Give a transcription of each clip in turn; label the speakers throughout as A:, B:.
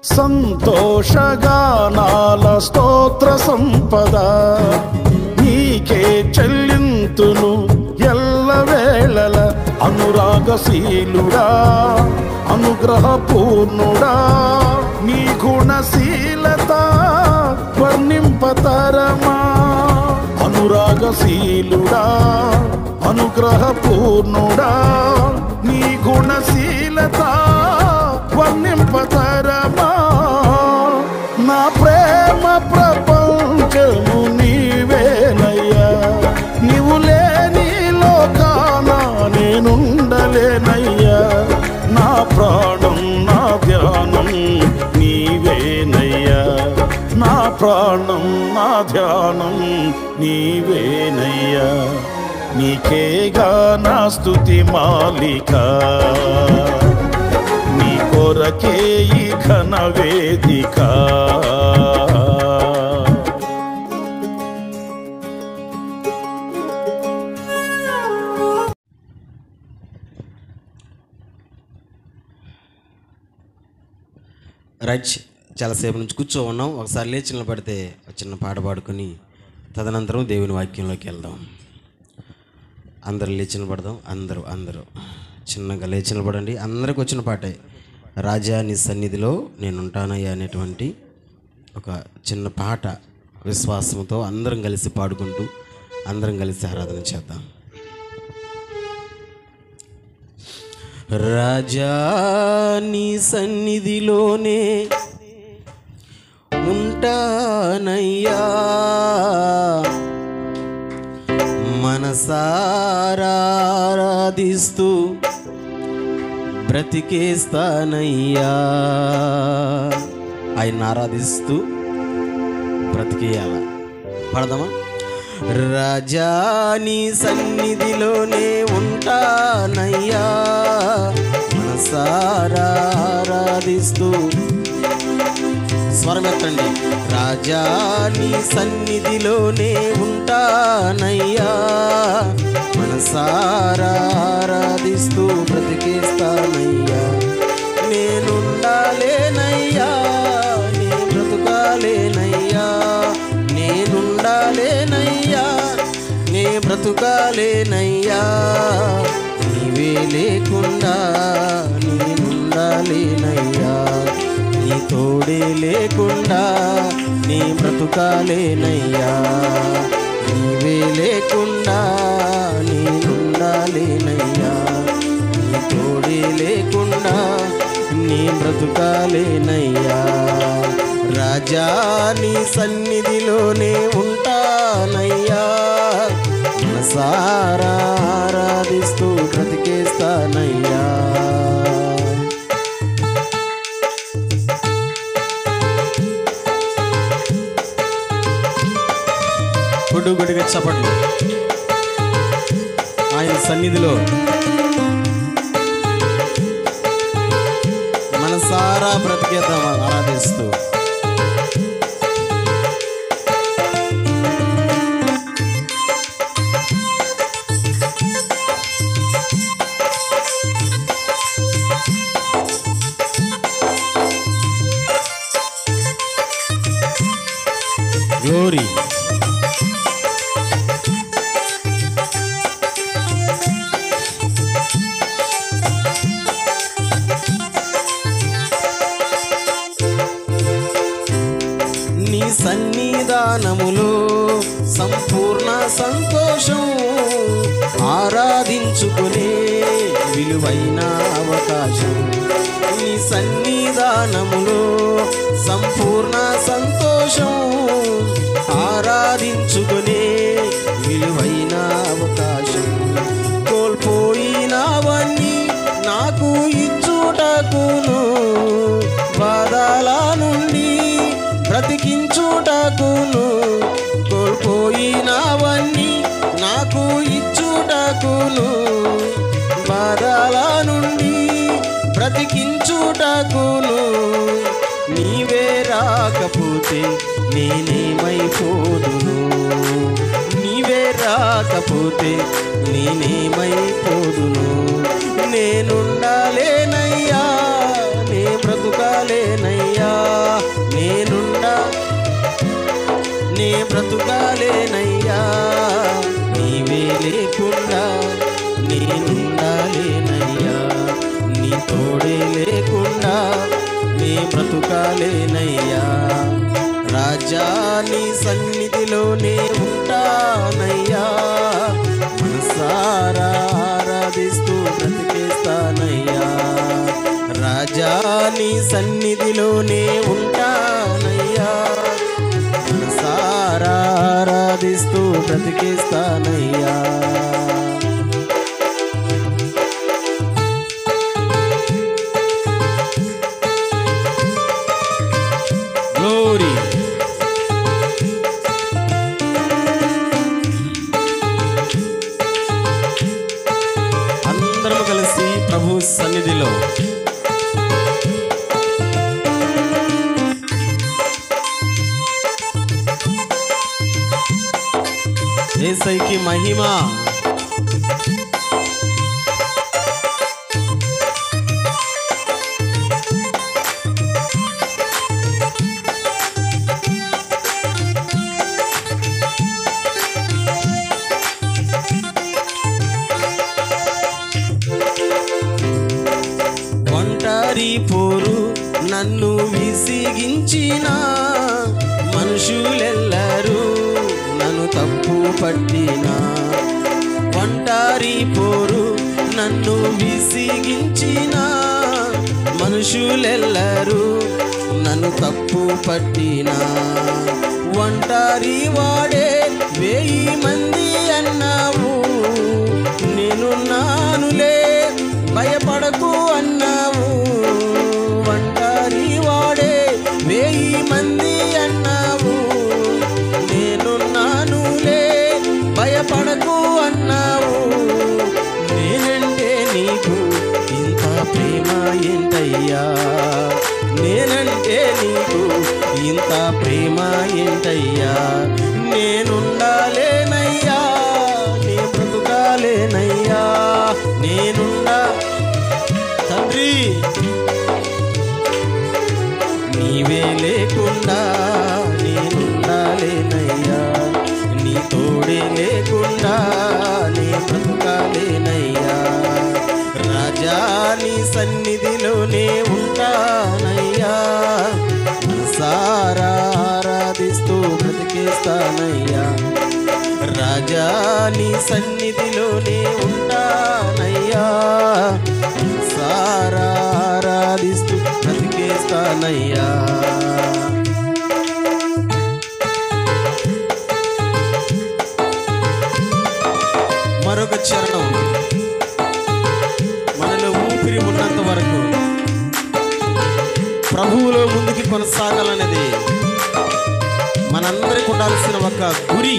A: సంతోషగానాల స్తోత్ర సంపద నీకే చెల్లింతును ఎల్లవేళల. అనురాగశీలుడా అనుగ్రహపూర్ణుడా నీ గుణశీలత వర్ణింపతరమా. అనురాగశీలుడా అనుగ్రహపూర్ణుడా నీ గుణశీలత వర్ణింపతరమా. నా ప్రేమ ప్రపంచము నీవేనయ్యా, నీవు లేని లోకాన నేనుండలేనయ్యా. నా ప్రాణం నా ధ్యానం నీవేనయ్యా, నా ప్రాణం నా ధ్యానం నీవేనయ్యా. నీకేగా నా స్తుతి మాలిక, నీ కొరకే ఈ ఘన వేదిక.
B: రైట్, చాలాసేపు నుంచి కూర్చో ఉన్నాం. ఒకసారి లేచి నిలబడితే ఒక చిన్న పాట పాడుకొని తదనంతరం దేవుని వాక్యంలోకి వెళ్దాం. అందరూ లేచి నిలబడదాం. అందరూ చిన్నగా లేచి నిలబడండి. అందరికి వచ్చిన పాటే రాజా నీ సన్నిధిలో నేను ఉంటానయ్యా అనేటువంటి ఒక చిన్న పాట విశ్వాసంతో అందరం కలిసి పాడుకుంటూ అందరం కలిసి ఆరాధన చేద్దాం. రాజా నీ సన్నిధిలోనే ఉంటానయ్యా, మనసారా ఆరాధిస్తూ బ్రతికేస్తానయ్యా. ఆయన ఆరాధిస్తూ బ్రతికేయాల. పడదామా? రాజా నీ సన్నిధిలోనే ఉంటానయ్యా, మనసారా ఆరాధిస్తూ. స్వరమెత్తండి. రాజా నీ సన్నిధిలోనే ఉంటానయ్యా, మనసారా ఆరాధిస్తూ బ్రతికేస్తానయ్యా. నేనుండాలేనయ్యా, నీ బ్రతుకాలేనయ్యా. నేనుండాలేనయ్యా, నీ బ్రతుకాలేనయ్యా. నీవే లేకుండా నేనుండాలేనయ్యా, నీ తోడే లేకుండా నీ బ్రతుకాలేనయ్యా. నీవే లేకుండా నేనుండాలేనయ్యా, నీ తోడే లేకుండా నీ బ్రతుకాలేనయ్యా. రాజా నీ సన్నిధిలోనే ఉంటానయ్యా, మనసారా ఆరాధిస్తూ బ్రతికేస్తానయ్యా. గుడిగా చప్పట్లు. ఆయన సన్నిధిలో మనసారా బ్రతికేద్దాం ఆరాధిస్తూ. గ్లోరీ. నీ సన్నిధానములో సంపూర్ణ సంతోషం, ఆరాధించుకునే విలువైన అవకాశం. నీ సన్నిధానములో సంపూర్ణ సంతోషం, ఆరాధించుకునే విలువైన అవకాశం. కోల్పోయినవన్నీ నాకు ఇచ్చుటకును, బాధల నుండి బ్రతికించుటకును. కోల్పోయినవన్నీ నాకు ఇచ్చుటకును, బాధల నుండి బ్రతికించుటకును. నీవే రాకపోతే నేనేమైపోదును, నీవే రాకపోతే నేనేమైపోదును. నేనుండాలేనయ్యా, నే బ్రతుకాలేనయ్యా. నే బ్రతుకాలేనయ్యా, నీవే లేకుండా నేనుండాలేనయ్యా, నీ తోడే లేకుండా నే బ్రతుకాలేనయ్యా. రాజా నీ సన్నిధిలోనే ఉంటానయ్యా, మనసారా ఆరాధిస్తూ బ్రతికేస్తానయ్యా. రాజా నీ సన్నిధిలోనే ఉంటానయ్యా, మనసారా ఆరాధిస్తూ బ్రతికేస్తానయ్యా. గ్లోరీ. అందరం కలిసి ప్రభు సన్నిధిలో యేసయ్యకి మహిమ. ఒంటరి పోరు నన్ను విసిగించిన మనుషులెల్లరూ నన్ను తప్పు పట్టిన. ఒంటరి పోరు నన్ను విసిగించిన మనుషులెల్లరూ నన్ను తప్పు పట్టిన. ఒంటరి వాడే 1000 మంది అన్నావు, నేను నానులే భయపడకు అన్నావు. ఒంటరి వాడే 1000 మంది అన్నావు, నేను నానులే భయపడకు అన్నావు. నేనంటే నీకు ఇంత ప్రేమ ఏంటయ్యా, నేనంటే నీకు ఇంత ప్రేమ ఏంటయ్యా. నేనుండాలేనయ్యా, నీ బ్రతుకాలేనయ్యా, నేనుండా తండ్రి, నీవే లేకుండా నేనుండాలేనయ్యా, నీ తోడే లేకుండా నే బ్రతుకాలేనయ్యా. రాజా నీ సన్నిధిలోనే ఉంటానయ్యా, మనసారా ఆరాధిస్తూ బ్రతికేస్తానయ్యా. రాజా నీ సన్నిధిలోనే ఉంటానయ్యా, మనసారా ఆరాధిస్తూ బ్రతికేస్తానయ్యా. మరొక చరణం, మనలో ఊపిరి ఉన్నంత వరకు ప్రభువులో ముందుకు కొనసాగాలనేది మనందరికి ఉండాల్సిన ఒక గురి,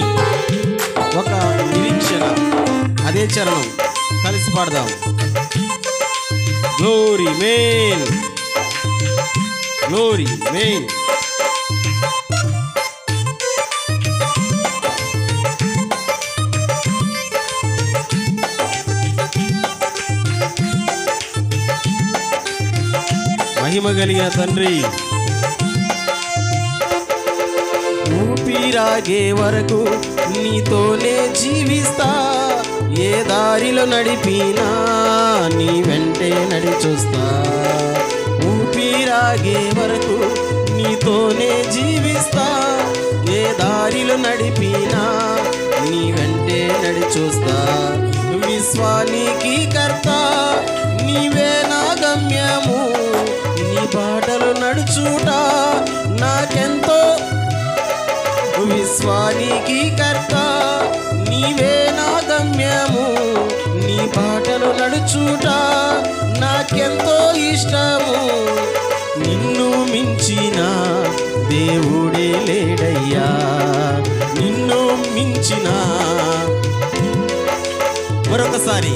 B: ఒక నిరీక్షణ. అదే చరణం కలిసి పాడదాం. గ్లోరీ మెయిన్, గ్లోరీ మెయిన్. మహిమ కలిగిన తండ్రి, ఊపిరాగే వరకు నీతోనే జీవిస్తా, ఏ దారిలో నడిపినా నీ వెంటే నడిచొస్తా. ఊపిరాగే వరకు నీతోనే జీవిస్తా, ఏ దారిలో నడిపినా నీ వెంటే నడిచొస్తా. విశ్వానికి కర్త నీవే నా గమ్యము, నీ బాటలు నడుచుట నాకెంతో. విశ్వానికి కర్త నీవే నా గమ్యము, నీ బాటలు నడుచుట నాకెంతో ఇష్టము. నిన్ను మించిన దేవుడే లేడయ్యా, నిన్ను మించిన. మరొకసారి,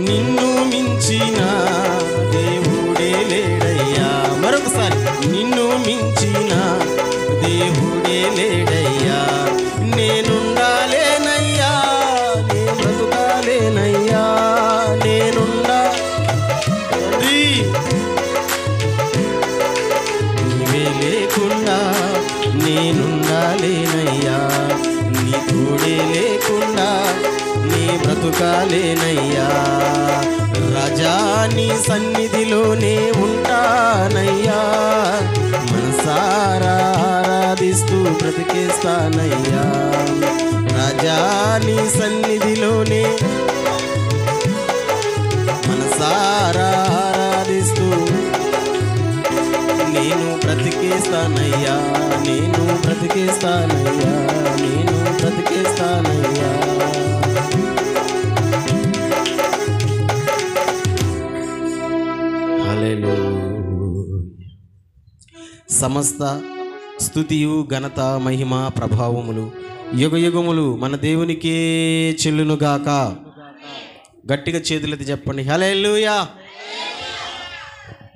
B: నిన్ను మించిన దేవుడే లేడయ్యా. మరొకసారి, నిన్ను మించిన దేవుడే లేడయ్యా. నేనుండాలేనయ్యా, నే బ్రతుకాలేనయ్యా, నేనుండా తండ్రి, నీవే లేకుండా నేనుండాలేనయ్యా. వెనుకాలేనయ్యా. రాజా నీ సన్నిధిలోనే ఉంటానయ్యా, మనసారా ఆరాధిస్తూ బ్రతికేస్తానయ్యా. రాజా నీ సన్నిధిలోనే మనసారా ఆరాధిస్తూ నేను బ్రతికేస్తానయ్యా, నేను బ్రతికేస్తానయ్యా, నేను బ్రతికేస్తానయ్యా. సమస్త స్తుతియు ఘనత మహిమ ప్రభావములు యుగ యుగములు మన దేవునికే చెల్లునుగాక. గట్టిగా చేతులెత్తి చెప్పండి హల్లెలూయా.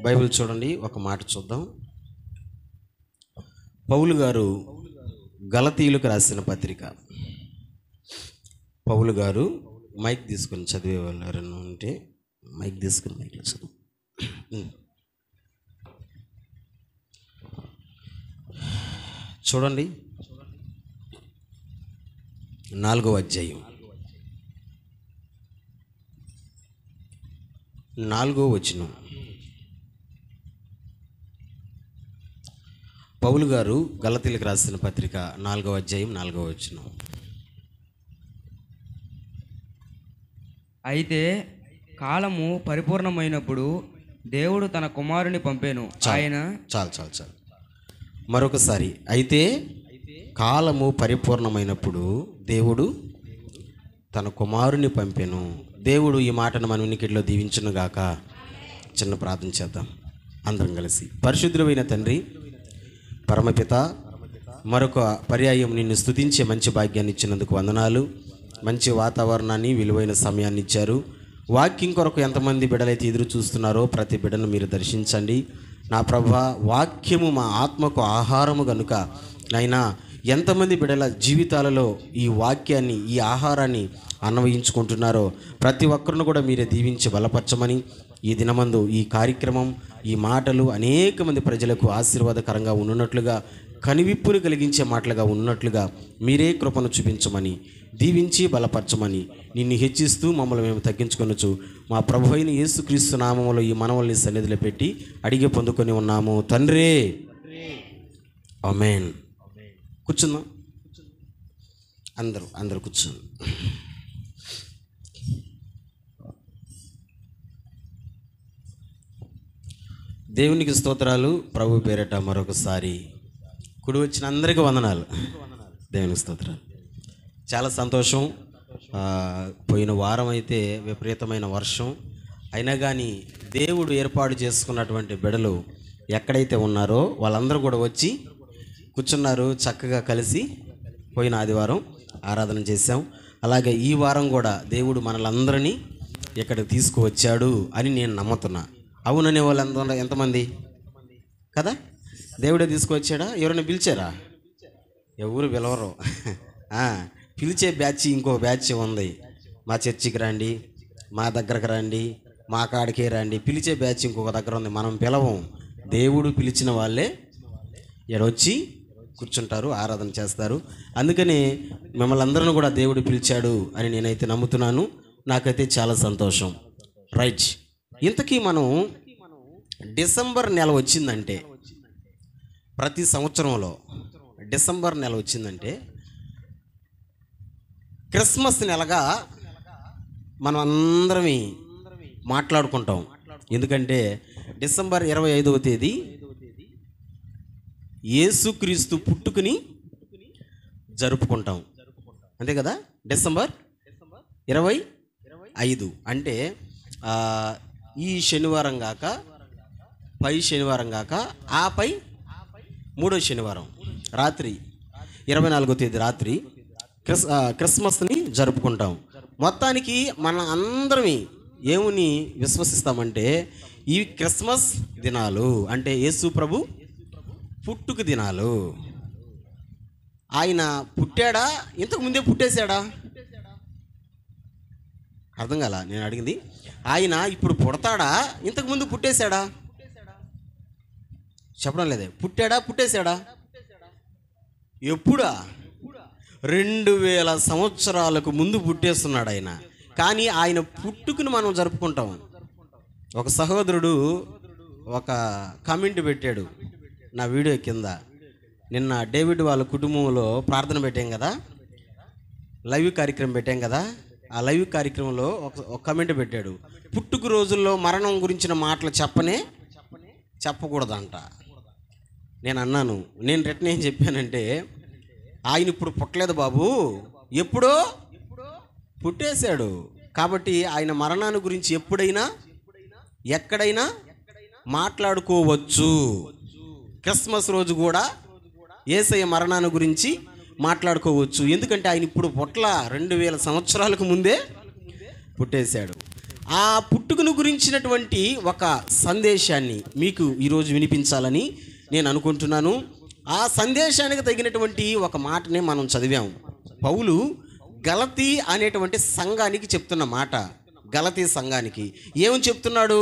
B: బైబిల్ చూడండి, ఒక మాట చూద్దాం. పౌలు గారు గలతీయులకు రాసిన పత్రిక. పౌలు గారు మైక్ తీసుకుని చదివేవాళ్ళు ఉంటే మైక్ తీసుకుని మైక్ చదువు. చూడండి 4వ అధ్యాయం 4వ వచనం. పౌలు గారు గలతీయులకు రాసిన పత్రిక 4వ అధ్యాయం 4వ వచనం.
C: అయితే కాలము పరిపూర్ణమైనప్పుడు దేవుడు తన కుమారుని పంపెను. ఆయన
B: చాలు మరొకసారి. అయితే కాలము పరిపూర్ణమైనప్పుడు దేవుడు తన కుమారుని పంపెను. దేవుడు ఈ మాటను మన వినికిడిలో దీవించునుగాక. చిన్న ప్రార్థన చేద్దాం అందరం కలిసి. పరిశుద్ధుడైన తండ్రి, పరమపిత, మరొక పర్యాయం నిన్ను స్తుతించే మంచి భాగ్యాన్ని ఇచ్చినందుకు వందనాలు. మంచి వాతావరణాన్ని, విలువైన సమయాన్ని ఇచ్చారు. వాక్యం కొరకు ఎంతమంది బిడ్డలైతే ఎదురు చూస్తున్నారో ప్రతి బిడ్డను మీరు దర్శించండి. నా ప్రభువా, వాక్యము మా ఆత్మకు ఆహారము గనుక నైనా ఎంతమంది బిడ్డల జీవితాలలో ఈ వాక్యాన్ని, ఈ ఆహారాన్ని అన్వయించుకుంటున్నారో ప్రతి ఒక్కరిని కూడా మీరే దీవించి బలపరచమని, ఈ దినమందు ఈ కార్యక్రమం, ఈ మాటలు అనేక మంది ప్రజలకు ఆశీర్వాదకరంగా ఉన్నట్లుగా, కనివిప్పును కలిగించే మాటలుగా ఉన్నట్లుగా మీరే కృపను చూపించమని, దీవించి బలపరచమని, నిన్ను హెచ్చిస్తూ మమ్మల్ని మేము తగ్గించుకొనొచ్చు మా ప్రభు అయిన యేసుక్రీస్తు నామములో ఈ మనవల్ని సన్నిధిలో పెట్టి అడిగి పొందుకొని ఉన్నాము తండ్రి. ఆమేన్. కూర్చుందాం అందరూ కూర్చుందాం. దేవునికి స్తోత్రాలు. ప్రభు పేరట మరొకసారి కుడి వచ్చిన అందరికీ వందనాలు. దేవునికి స్తోత్రాలు. చాలా సంతోషం. పోయిన వారం అయితే విపరీతమైన వర్షం అయినా కానీ దేవుడు ఏర్పాటు చేసుకున్నటువంటి బిడ్డలు ఎక్కడైతే ఉన్నారో వాళ్ళందరూ కూడా వచ్చి కూర్చున్నారు. చక్కగా కలిసి పోయిన ఆదివారం ఆరాధన చేశాం. అలాగే ఈ వారం కూడా దేవుడు మనలందరినీ ఇక్కడికి తీసుకువచ్చాడు అని నేను నమ్ముతున్నా. అవుననే వాళ్ళందరూ ఎంతమంది కదా? దేవుడే తీసుకువచ్చాడా? ఎవరైనా పిలిచారా? ఎవరు పిలవరు. పిలిచే బ్యాచ్ ఇంకో బ్యాచ్ ఉంది. మా చర్చికి రండి, మా దగ్గరకు రండి, మా కాడికే రండి. పిలిచే బ్యాచ్ ఇంకొక దగ్గర ఉంది. మనం పిలవం. దేవుడు పిలిచిన వాళ్ళే ఎడొచ్చి కూర్చుంటారు, ఆరాధన చేస్తారు. అందుకని మిమ్మల్ని అందరిని కూడా దేవుడు పిలిచాడు అని నేనైతే నమ్ముతున్నాను. నాకైతే చాలా సంతోషం. రైట్. ఇంతకీ మనం డిసెంబర్ నెల వచ్చిందంటే, ప్రతి సంవత్సరంలో డిసెంబర్ నెల వచ్చిందంటే క్రిస్మస్ నెలగా మనం అందరమే మాట్లాడుకుంటాం. ఎందుకంటే డిసెంబర్ 25వ తేదీ యేసుక్రీస్తు పుట్టుకుని జరుపుకుంటాం. అంతే కదా? డిసెంబర్ 25 అంటే ఈ శనివారం కాక పై శనివారం కాక ఆపై 3వ శనివారం రాత్రి 24వ తేదీ రాత్రి క్రిస్మస్ని జరుపుకుంటాం. మొత్తానికి మన అందరమే ఏముని విశ్వసిస్తామంటే ఈ క్రిస్మస్ దినాలు అంటే యేసు ప్రభు పుట్టుక దినాలు. ఆయన పుట్టాడా? ఇంతకు ముందే పుట్టేశాడా? అర్థం కాల నేను అడిగింది. ఆయన ఇప్పుడు పుడతాడా? ఇంతకు ముందు పుట్టేశాడా? చెప్పడం లేదే. పుట్టాడా? పుట్టేశాడా? ఎప్పుడా? 2000 సంవత్సరాలకు ముందు పుట్టేస్తున్నాడు ఆయన. కానీ ఆయన పుట్టుకను మనం జరుపుకుంటాం. ఒక సహోదరుడు ఒక కామెంట్ పెట్టాడు నా వీడియో కింద. నిన్న డేవిడ్ వాళ్ళ కుటుంబంలో ప్రార్థన పెట్టాం కదా, లైవ్ కార్యక్రమం పెట్టాం కదా, ఆ లైవ్ కార్యక్రమంలో ఒక కామెంట్ పెట్టాడు, పుట్టుక రోజుల్లో మరణం గురించిన మాటలు చెప్పకూడదంట. నేను అన్నాను, నేను రిటర్న్ ఏం చెప్పానంటే, ఆయన ఇప్పుడు పుట్టలేదు బాబు, ఎప్పుడో పుట్టేశాడు. కాబట్టి ఆయన మరణాన్ని గురించి ఎప్పుడైనా ఎక్కడైనా మాట్లాడుకోవచ్చు. క్రిస్మస్ రోజు కూడా యేసయ్య మరణాన్ని గురించి మాట్లాడుకోవచ్చు. ఎందుకంటే ఆయన ఇప్పుడు పుట్ల 2000 సంవత్సరాలకు ముందే పుట్టేశాడు. ఆ పుట్టుకను గురించినటువంటి ఒక సందేశాన్ని మీకు ఈరోజు వినిపించాలని నేను అనుకుంటున్నాను. ఆ సందేశానికి తగినటువంటి ఒక మాటనే మనం చదివాము. పౌలు గలతీ అనేటువంటి సంఘానికి చెప్తున్న మాట. గలతీ సంఘానికి ఏమని చెప్తున్నాడు?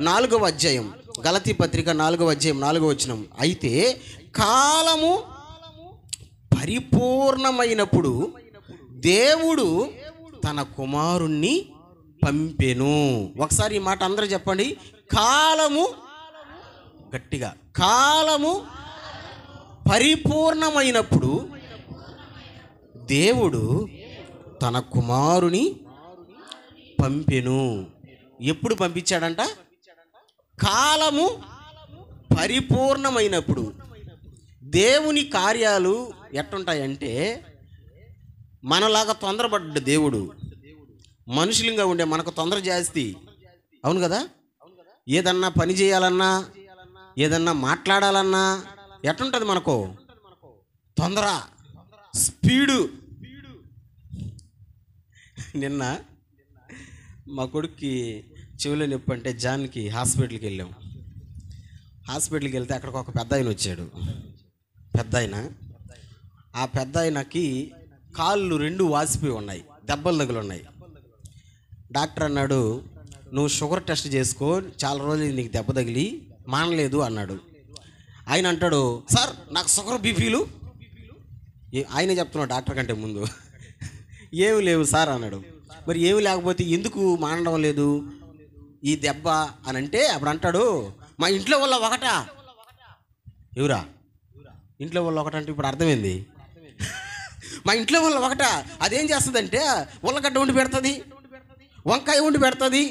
B: 4వ అధ్యాయం, గలతీ పత్రిక 4వ అధ్యాయం 4వ వచనం. అయితే కాలము పరిపూర్ణమైనప్పుడు దేవుడు తన కుమారుణ్ణి పంపెను. ఒకసారి ఈ మాట అందరూ చెప్పండి. కాలము, గట్టిగా, కాలము పరిపూర్ణమైనప్పుడు దేవుడు తన కుమారుని పంపెను. ఎప్పుడు పంపించాడంట? కాలము పరిపూర్ణమైనప్పుడు. దేవుని కార్యాలు ఎట్టుంటాయంటే, మనలాగా తొందరపడ్డ దేవుడు, మనుషులంగా ఉండే మనకు తొందర జాస్తి. అవును కదా? ఏదన్నా పని చేయాలన్నా, ఏదన్నా మాట్లాడాలన్నా ఎట్టుంటుంది మనకు? తొందర, స్పీడు. నిన్న మా కొడుక్కి చెవిలో నొప్పి అంటే జాన్కి హాస్పిటల్కి వెళ్ళాం. హాస్పిటల్కి వెళ్తే అక్కడికి ఒక పెద్ద ఆయన వచ్చాడు. పెద్ద ఆయన, ఆ పెద్ద ఆయనకి కాళ్ళు 2 వాసిపోయి ఉన్నాయి, దెబ్బలు తగులు ఉన్నాయి. డాక్టర్ అన్నాడు, నువ్వు షుగర్ టెస్ట్ చేసుకో, చాలా రోజులు నీకు దెబ్బ తగిలి మానలేదు అన్నాడు. ఆయన అంటాడు, సార్ నాకు షుగర్ బీపీలు. ఆయనే చెప్తున్నాడు డాక్టర్ కంటే ముందు. ఏమి లేవు సార్ అన్నాడు. మరి ఏమి లేకపోతే ఎందుకు మానడం లేదు ఈ దెబ్బ అని అంటే, అప్పుడు అంటాడు, మా ఇంట్లో వల్ల ఒకటా. ఎవరా ఇంట్లో వల్ల ఒకటంటే ఇప్పుడు అర్థమైంది. మా ఇంట్లో వల్ల ఒకటా, అదేం చేస్తుందంటే ఉల్లగడ్డ వండి పెడుతుంది, వంకాయ వండి పెడుతుంది,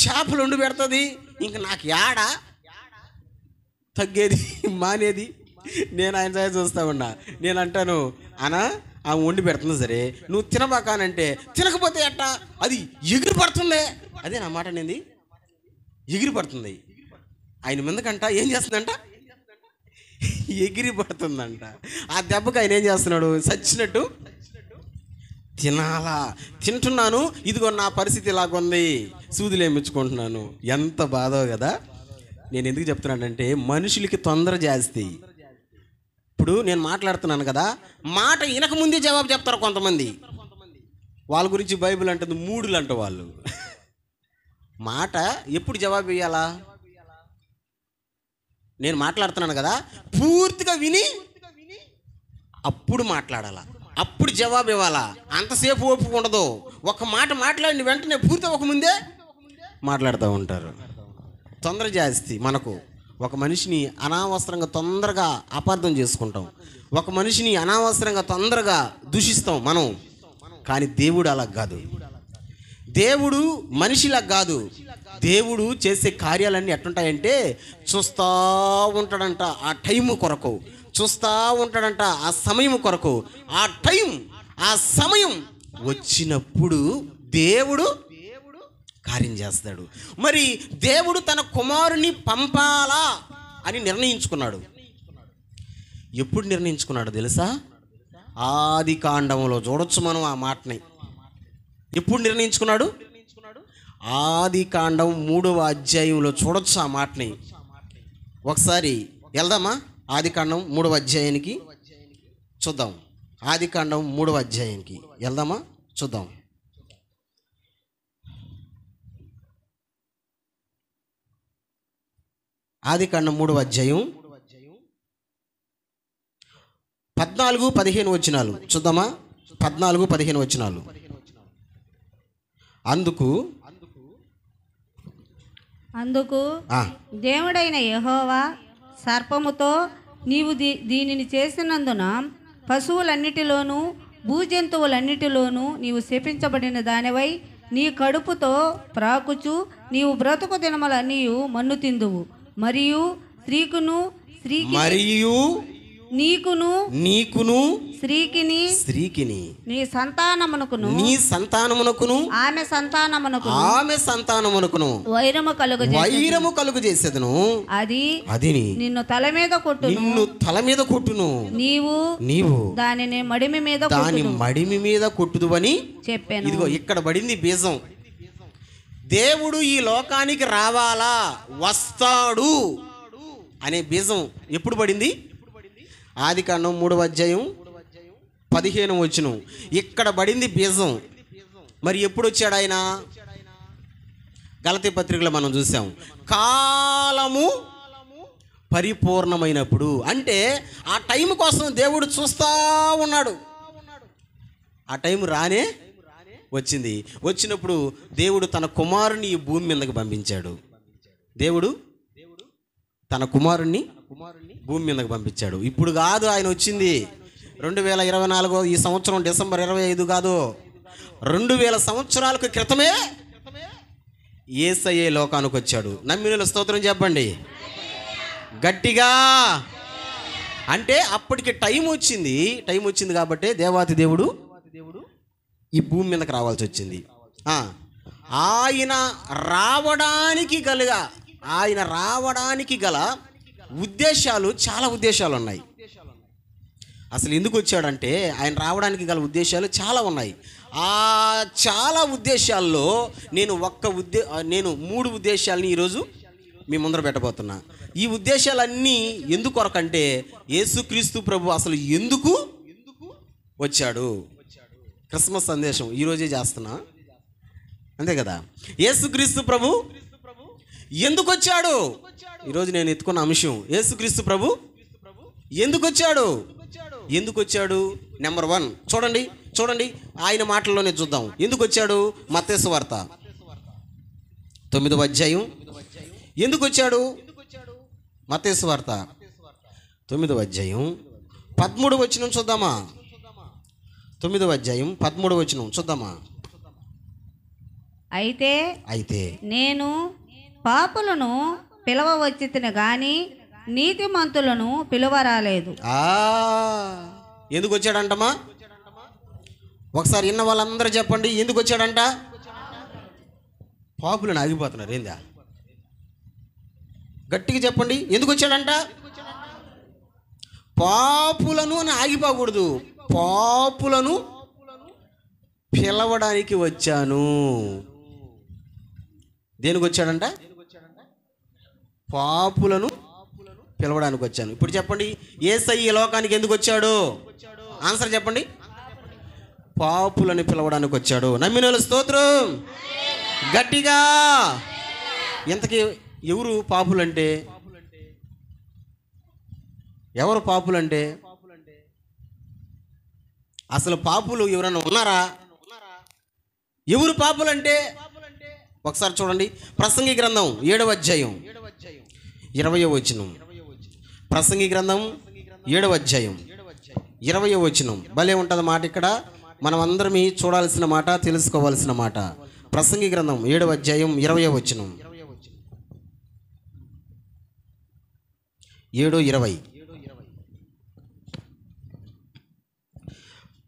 B: చేపలు వండి పెడుతుంది. ఇంక నాకు యాడా తగ్గేది మానేది. నేను ఆయన సహాయం చూస్తా ఉన్నా. నేను అంటాను, అనా ఆమె వండి పెడుతుంది సరే, నువ్వు తినబాకానంటే తినకపోతే ఎట్టా, అది ఎగిరి పడుతుంది. అదే నా మాట అనేది, ఎగిరి పడుతుంది. ఆయన ముందుకంట ఏం చేస్తుందంట, ఎగిరి పడుతుందంట. ఆ దెబ్బకి ఆయన ఏం చేస్తున్నాడు, చచ్చినట్టు తినాలా. తింటున్నాను, ఇదిగో నా పరిస్థితి ఇలాగుంది, సూదులు ఏమిచ్చుకుంటున్నాను. ఎంత బాధో కదా. నేను ఎందుకు చెప్తున్నానంటే, మనుషులకి తొందర జాస్తి. ఇప్పుడు నేను మాట్లాడుతున్నాను కదా, మాట వినక ముందే జవాబు చెప్తారు కొంతమంది. వాళ్ళ గురించి బైబిల్ అంటుంది 3లు అంట. వాళ్ళు మాట ఎప్పుడు జవాబు ఇవ్వాలా? నేను మాట్లాడుతున్నాను కదా, పూర్తిగా విని అప్పుడు మాట్లాడాలా, అప్పుడు జవాబు ఇవ్వాలా. అంతసేపు ఓపిక ఉండదు. ఒక మాట మాట్లాడిన వెంటనే పూర్తి ఒక ముందే మాట్లాడుతూ ఉంటారు. తొందర జాస్తి మనకు. ఒక మనిషిని అనవసరంగా తొందరగా అపార్థం చేసుకుంటాం, ఒక మనిషిని అనవసరంగా తొందరగా దూషిస్తాం మనం. కానీ దేవుడు అలా కాదు. దేవుడు మనిషిలా కాదు. దేవుడు చేసే కార్యాలన్నీ ఎట్టుంటాయంటే, చూస్తూ ఉంటాడంట ఆ టైం కొరకు, చూస్తూ ఉంటాడంట ఆ సమయం కొరకు. ఆ టైం, ఆ సమయం వచ్చినప్పుడు దేవుడు కార్యం చేస్తాడు. మరి దేవుడు తన కుమారుని పంపాలా అని నిర్ణయించుకున్నాడు. ఎప్పుడు నిర్ణయించుకున్నాడు తెలుసా? ఆది కాండంలో చూడొచ్చు మనం ఆ మాటని. ఎప్పుడు నిర్ణయించుకున్నాడు? ఆది కాండం 3వ అధ్యాయంలో చూడొచ్చు ఆ మాటని. ఒకసారి వెళ్దామా? ఆది కాండం 3వ అధ్యాయానికి చూద్దాం. ఆది కాండం 3వ అధ్యాయానికి వెళ్దామా? చూద్దాం. ఆది కాండం 3వ అధ్యాయం 14-15 వచనాలు చూద్దామా? 14-15 వచనాలు. అందుకు
D: దేవుడైన యెహోవా సర్పముతో, నీవు దీనిని చేసినందున పశువులన్నిటిలోనూ భూజంతువులన్నిటిలోనూ నీవు శపించబడిన దానివై నీ కడుపుతో ప్రాకుచు నీవు బ్రతుకు దినములన్నీయు మన్ను తిందువు. మరియు నీకును స్త్రీకిని నీ సంతానమునకును ఆమె సంతానమునకును వైరము కలుగు చేసేదను. అది నిన్ను తల మీద కొట్టును. నీవు దానిని మడిమి మీద కొట్టుదు అని చెప్పాను.
B: ఇదిగో ఇక్కడ పడింది బీజం. దేవుడు ఈ లోకానికి రావాలా, వస్తాడు అనే బీజం ఎప్పుడు పడింది? ఆదికాండం 3వ అధ్యాయం 15వ వచనం. ఇక్కడ పడింది బీజం. మరి ఎప్పుడు వచ్చాడు ఆయన? గలతీ పత్రికలో మనం చూసాం, కాలము పరిపూర్ణమైనప్పుడు. అంటే ఆ టైం కోసం దేవుడు చూస్తూ ఉన్నాడు. ఆ టైం రానే వచ్చింది. వచ్చినప్పుడు దేవుడు తన కుమారుని ఈ భూమి మీదకి పంపించాడు. దేవుడు తన కుమారుణ్ణి భూమి మీదకి పంపించాడు. ఇప్పుడు కాదు ఆయన వచ్చింది, 2024 ఈ సంవత్సరం డిసెంబర్ 25 కాదు, 2000 సంవత్సరాలకు క్రితమే యేసయ్య లోకానికి వచ్చాడు. నమ్మిన స్తోత్రం చెప్పండి గట్టిగా. అంటే అప్పటికి టైం వచ్చింది కాబట్టి దేవాతి దేవుడు ఈ భూమి మీదకి రావాల్సి వచ్చింది. ఆయన రావడానికి గల ఉద్దేశాలు, చాలా ఉద్దేశాలు ఉన్నాయి. అసలు ఎందుకు వచ్చాడంటే ఆయన రావడానికి గల ఉద్దేశాలు చాలా ఉన్నాయి. ఆ చాలా ఉద్దేశాల్లో నేను 3 ఉద్దేశాలని ఈరోజు మీ ముందర పెట్టబోతున్నా. ఈ ఉద్దేశాలన్నీ ఎందుకొరకంటే యేసుక్రీస్తు ప్రభు అసలు ఎందుకు వచ్చాడు. క్రిస్మస్ సందేశం ఈరోజే చేస్తున్నా, అంతే కదా. యేసుక్రీస్తు ప్రభు ఎందుకు వచ్చాడు? ఈరోజు నేను ఎత్తుకున్న అంశం యేసుక్రీస్తు ప్రభు ఎందుకు వచ్చాడు. నెంబర్ 1 చూడండి ఆయన మాటల్లోనే చూద్దాం. ఎందుకు వచ్చాడు? మత్తయి సువార్త 9వ అధ్యాయం. ఎందుకు వచ్చాడు? మత్తయి సువార్త 9వ అధ్యాయం 13వ వచనం చూద్దామా? 9వ అధ్యాయం 13వ వచనం చూద్దామా?
D: అయితే నేను పాపులను పిలవవచ్చితిని గాని నీతిమంతులను పిలువరాలేదు.
B: ఎందుకు వచ్చాడంటమ్మా? ఒకసారి విన్న వాళ్ళందరూ చెప్పండి, ఎందుకు వచ్చాడంట? పాపులను ఆగిపోతున్నారు ఏందా? గట్టిగా చెప్పండి, ఎందుకు వచ్చాడంట? పాపులను అని ఆగిపోకూడదు, పాపులను పిలవడానికి వచ్చాను. దేనికి వచ్చాడంట? పాపులను పిలవడానికి వచ్చాను. ఇప్పుడు చెప్పండి, యేసయ్య లోకానికి ఎందుకు వచ్చాడు? ఆన్సర్ చెప్పండి. పాపులను పిలవడానికి వచ్చాడు. నమ్మినోళ్ళు స్తోత్రం గట్టిగా. ఇంతకీ ఎవరు పాపులంటే? ఎవరు పాపులంటే? అసలు పాపులు ఎవరన్నా ఉన్నారా? ఎవరు పాపులంటే? ఒకసారి చూడండి, ప్రసంగి గ్రంథం 7వ అధ్యాయం 20వ వచనం. ప్రసంగి గ్రంథం 7వ అధ్యాయం 20వ వచనం. భలే ఉంటుంది మాట. ఇక్కడ మనం అందరం చూడాల్సిన మాట, తెలుసుకోవాల్సిన మాట. ప్రసంగి గ్రంథం 7వ అధ్యాయం 20వ వచనం. 7:20.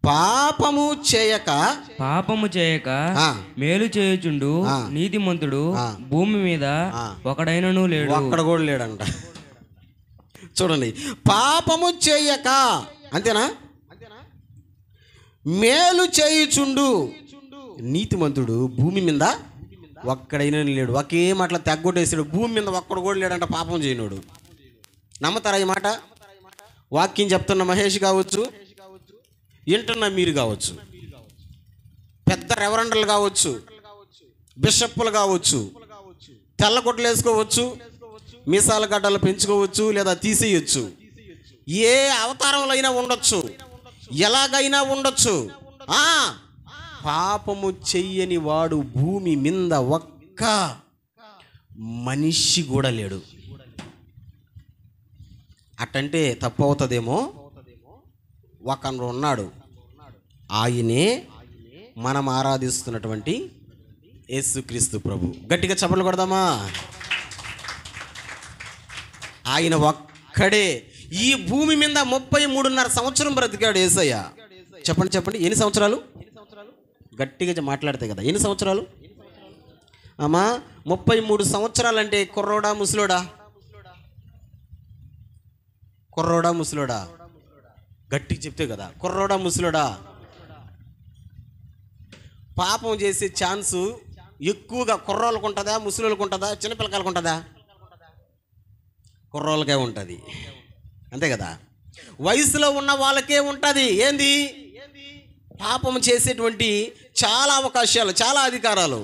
B: పాపము చేయక
C: మేలు చేయుచుండు నీతిమంతుడు భూమి మీద ఒకడైనను లేడు.
B: ఒక్కడ కూడా లేడంట. చూడండి, పాపము చేయక, అంతేనా? మేలు చేయుచుండు నీతిమంతుడు భూమి మీద ఒక్కడైనా లేడు. ఒకే మాటలో తెగ్గొట్టేసాడు. భూమి మీద ఒక్కడు కూడా లేడంట పాపం చేయనోడు. నమ్ముతారా ఈ మాట? వాక్యం చెప్తున్న మహేష్ కావచ్చు, వింటున్న మీరు కావచ్చు, పెద్ద రెవరెండర్లు కావచ్చు, బిషప్పులు కావచ్చు, తెల్లగొడ్డలు వేసుకోవచ్చు, మీసాల గడ్డలు పెంచుకోవచ్చు, లేదా తీసేయచ్చు. ఏ అవతారంలో అయినా ఉండొచ్చు, ఎలాగైనా ఉండొచ్చు. పాపము చెయ్యని వాడు భూమి మీద ఒక్క మనిషి కూడా లేడు. అట్టంటే తప్పు అవుతుందేమో. ఒకరు ఉన్నాడు, ఆయనే మనం ఆరాధిస్తున్నటువంటి యేసుక్రీస్తు ప్రభు. గట్టిగా చప్పట్లు కొడదామా? ఆయన ఒక్కడే ఈ భూమి మీద 33.5 సంవత్సరం బ్రతికాడు యేసయ్య. చెప్పండి చెప్పండి, ఎన్ని సంవత్సరాలు? గట్టిగా మాట్లాడితే కదా, ఎన్ని సంవత్సరాలు అమ్మా? 33 సంవత్సరాలు అంటే కుర్రోడా ముసలోడా? కుర్రోడా ముసలోడా? గట్టిగా చెప్తే కదా, కుర్రోడా ముసలోడా? పాపం చేసే ఛాన్సు ఎక్కువగా కుర్రోళ్ళకు ఉంటుందా, ముసలోళ్ళకు ఉంటుందా, చిన్నపిల్లకాయలకు ఉంటుందా? కుర్రోళ్ళకే ఉంటుంది, అంతే కదా. వయసులో ఉన్న వాళ్ళకే ఉంటుంది. ఏంది? పాపం చేసేటువంటి చాలా అవకాశాలు, చాలా అధికారాలు.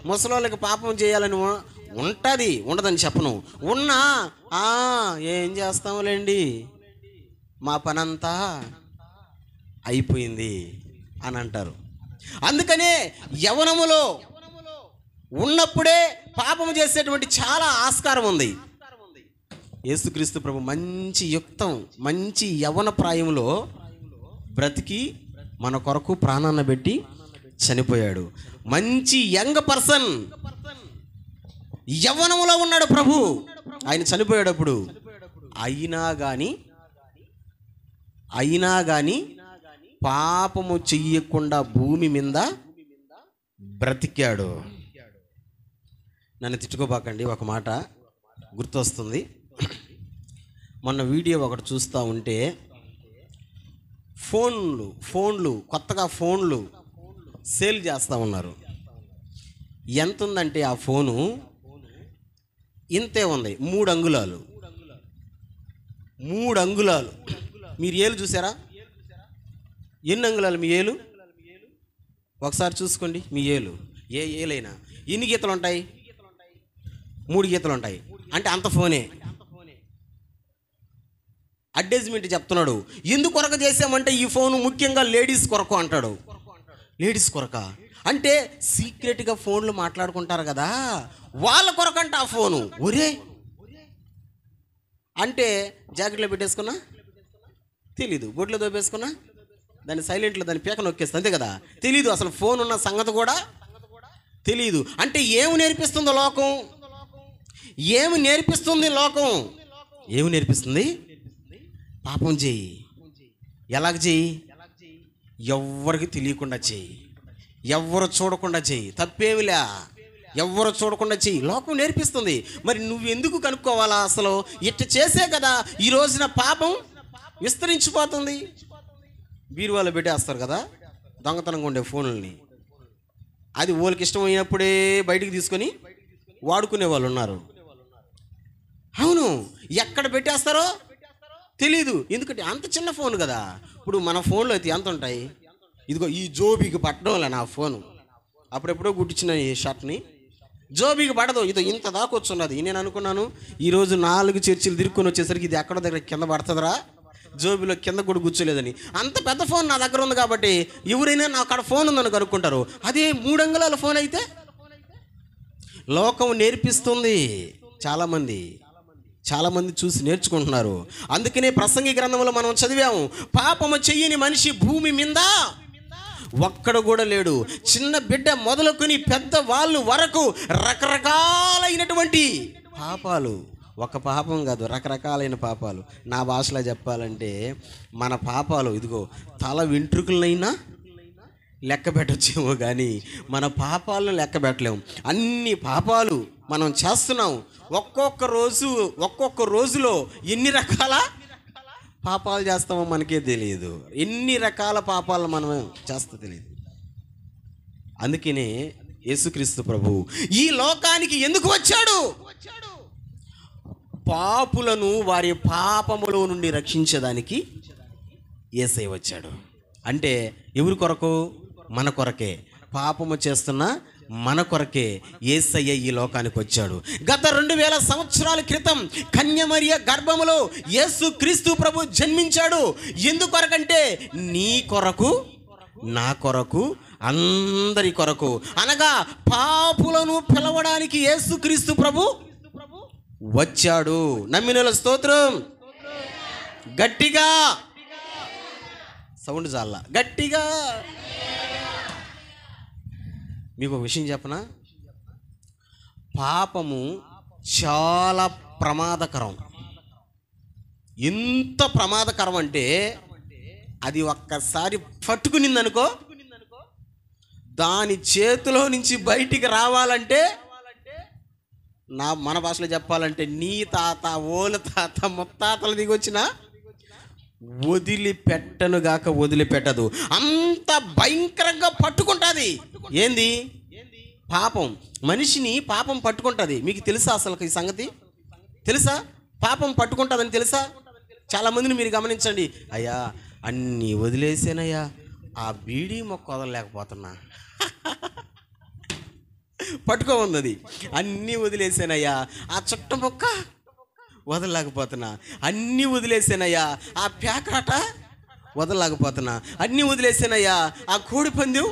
B: ముసలోళ్ళకి పాపం చేయాలని ఉంటుంది, ఉండదని చెప్పను. ఉన్నా ఏం చేస్తాములేండి, మా పనంతా అయిపోయింది అని అంటారు. అందుకనే యవ్వనములో ఉన్నప్పుడే పాపం చేసేటువంటి చాలా ఆస్కారం ఉంది. యేసుక్రీస్తు ప్రభు మంచి యుక్తం, మంచి యవ్వన ప్రాయంలో బ్రతికి మన కొరకు ప్రాణాన్ని పెట్టి చనిపోయాడు. మంచి యంగ్ పర్సన్, యవ్వనంలో ఉన్నాడు ప్రభు. ఆయన చనిపోయేటప్పుడు అయినా కానీ పాపము చెయ్యకుండా భూమి మీద బ్రతికాడు. నన్ను తిట్టుకోబాకండి, ఒక మాట గుర్తొస్తుంది. మొన్న వీడియో ఒకటి చూస్తూ ఉంటే ఫోన్లు కొత్తగా ఫోన్లు సేల్ చేస్తూ ఉన్నారు. ఎంత ఉందంటే ఆ ఫోను ఇంతే ఉంది, 3 అంగుళాలు. 3 అంగుళాలు. మీరు ఏలు చూసారా? ఎన్ని అంగుళాలు మీ ఏలు? ఒకసారి చూసుకోండి మీ ఏలు. ఏ ఏలైనా ఎన్ని గీతలు ఉంటాయి? 3 గీతలు ఉంటాయి. అంటే అంత ఫోనే. అడ్వర్టైజ్మెంట్ చెప్తున్నాడు. ఎందుకు కొరకు చేసామంటే ఈ ఫోను ముఖ్యంగా లేడీస్ కొరకు అంటాడు. లేడీస్ కొరక అంటే సీక్రెట్గా ఫోన్లు మాట్లాడుకుంటారు కదా, వాళ్ళ కొరకంట ఆ ఫోను. ఒరే అంటే జాకెట్లో పెట్టేసుకున్నా తెలీదు, బొట్లో దోపేసుకున్నా దాన్ని సైలెంట్లో దాన్ని పీక నొక్కేస్తా, అంతే కదా. తెలీదు అసలు ఫోన్ ఉన్న సంగతి కూడా తెలీదు. అంటే ఏమి నేర్పిస్తుందో లోకం? ఏమి నేర్పిస్తుంది లోకం? ఏమి నేర్పిస్తుంది? పాపం చేయి. ఎలాగ చేయి? ఎవ్వరికి తెలియకుండా చేయి, ఎవ్వరు చూడకుండా చేయి, తప్పేమిలే, ఎవ్వరు చూడకుండా చెయ్యి, లోకం నేర్పిస్తుంది. మరి నువ్వు ఎందుకు కనుక్కోవాలా? అసలు ఇట్ట చేసే కదా ఈ రోజున పాపం విస్తరించిపోతుంది. బీరువాలో పెట్టేస్తారు కదా దొంగతనంగా ఉండే ఫోన్లని. అది వాళ్ళకి ఇష్టమైనప్పుడే బయటికి తీసుకొని వాడుకునే వాళ్ళు ఉన్నారు. అవును, ఎక్కడ పెట్టేస్తారో తెలీదు. ఎందుకంటే అంత చిన్న ఫోన్ కదా. ఇప్పుడు మన ఫోన్లో అయితే ఎంత ఉంటాయి? ఇదిగో ఈ జోబీకి పట్టడం నా ఫోను. అప్పుడెప్పుడో గుట్టించిన ఈ షర్ట్ని జోబీకి పడదు, ఇది ఇంత దాకా వచ్చున్నది. నేను అనుకున్నాను ఈరోజు 4 చర్చిలు తిరుక్కొని వచ్చేసరికి ఇది ఎక్కడో దగ్గర కింద పడుతుందిరా, జోబీలో కింద కూడా కూర్చోలేదని. అంత పెద్ద ఫోన్ నా దగ్గర ఉంది కాబట్టి ఎవరైనా నా అక్కడ ఫోన్ ఉందని కనుక్కుంటారు. అదే 3 అంగుళాల ఫోన్ అయితే లోకం నేర్పిస్తుంది. చాలామంది చూసి నేర్చుకుంటున్నారు. అందుకనే ప్రసంగి గ్రంథంలో మనం చదివాము, పాపము చెయ్యని మనిషి భూమి మీద ఒక్కడు కూడా లేడు. చిన్న బిడ్డ మొదలుకొని పెద్ద వాళ్ళు వరకు రకరకాలైనటువంటి పాపాలు. ఒక పాపం కాదు, రకరకాలైన పాపాలు. నా భాషలో చెప్పాలంటే మన పాపాలు ఇదిగో తల వెంట్రుకలనైనా లెక్క పెట్టొచ్చేమో కానీ మన పాపాలను లెక్క పెట్టలేము. అన్ని పాపాలు మనం చేస్తున్నాం. ఒక్కొక్క రోజులో ఎన్ని రకాల పాపాలు చేస్తామో మనకే తెలియదు. ఎన్ని రకాల పాపాలు మనం చేస్తా తెలియదు. అందుకనే యేసుక్రీస్తు ప్రభు ఈ లోకానికి ఎందుకు వచ్చాడు? పాపులను వారి పాపములో నుండి రక్షించడానికి యేసయ్య వచ్చాడు. అంటే ఎవరి కొరకు? మన కొరకే. పాపము చేస్తున్న మన కొరకే యేసయ్య ఈ లోకానికి వచ్చాడు. గత 2000 సంవత్సరాల క్రితం కన్యమరియ గర్భములో యేసుక్రీస్తు ప్రభు జన్మించాడు. ఎందుకొరకంటే నీ కొరకు, నా కొరకు, అందరి కొరకు, అనగా పాపులను పిలవడానికి యేసుక్రీస్తు ప్రభు వచ్చాడు. నమ్మినోళ్ళ స్తోత్రం. గట్టిగా సౌండ్ చాలా గట్టిగా. మీకు ఒక విషయం చెప్పనా? పాపము చాలా ప్రమాదకరం. ఎంత ప్రమాదకరం అంటే అది ఒక్కసారి పట్టుకునిందనుకో, దాని చేతిలో నుంచి బయటికి రావాలంటే, మన భాషలో చెప్పాలంటే నీ తాత, ఓల తాత, ముత్తాతలు దిగి వచ్చినా వదిలిపెట్టనుగాక వదిలిపెట్టదు. అంత భయంకరంగా పట్టుకుంటుంది. ఏంది? పాపం. మనిషిని పాపం పట్టుకుంటుంది. మీకు తెలుసా అసలు ఈ సంగతి? తెలుసా? పాపం పట్టుకుంటుందని తెలుసా? చాలామందిని మీరు గమనించండి. అయ్యా అన్నీ వదిలేసానయ్యా, ఆ బీడీ మొక్క వదలలేకపోతున్నా. పట్టుకోమన్నది. అన్నీ వదిలేసానయ్యా, ఆ చుట్ట మొక్క వదలలేకపోతున్నా. అన్నీ వదిలేసానయ్యా, ఆ పేకాట వదలలేకపోతున్నా. అన్నీ వదిలేసానయ్యా, ఆ కోడి పందెం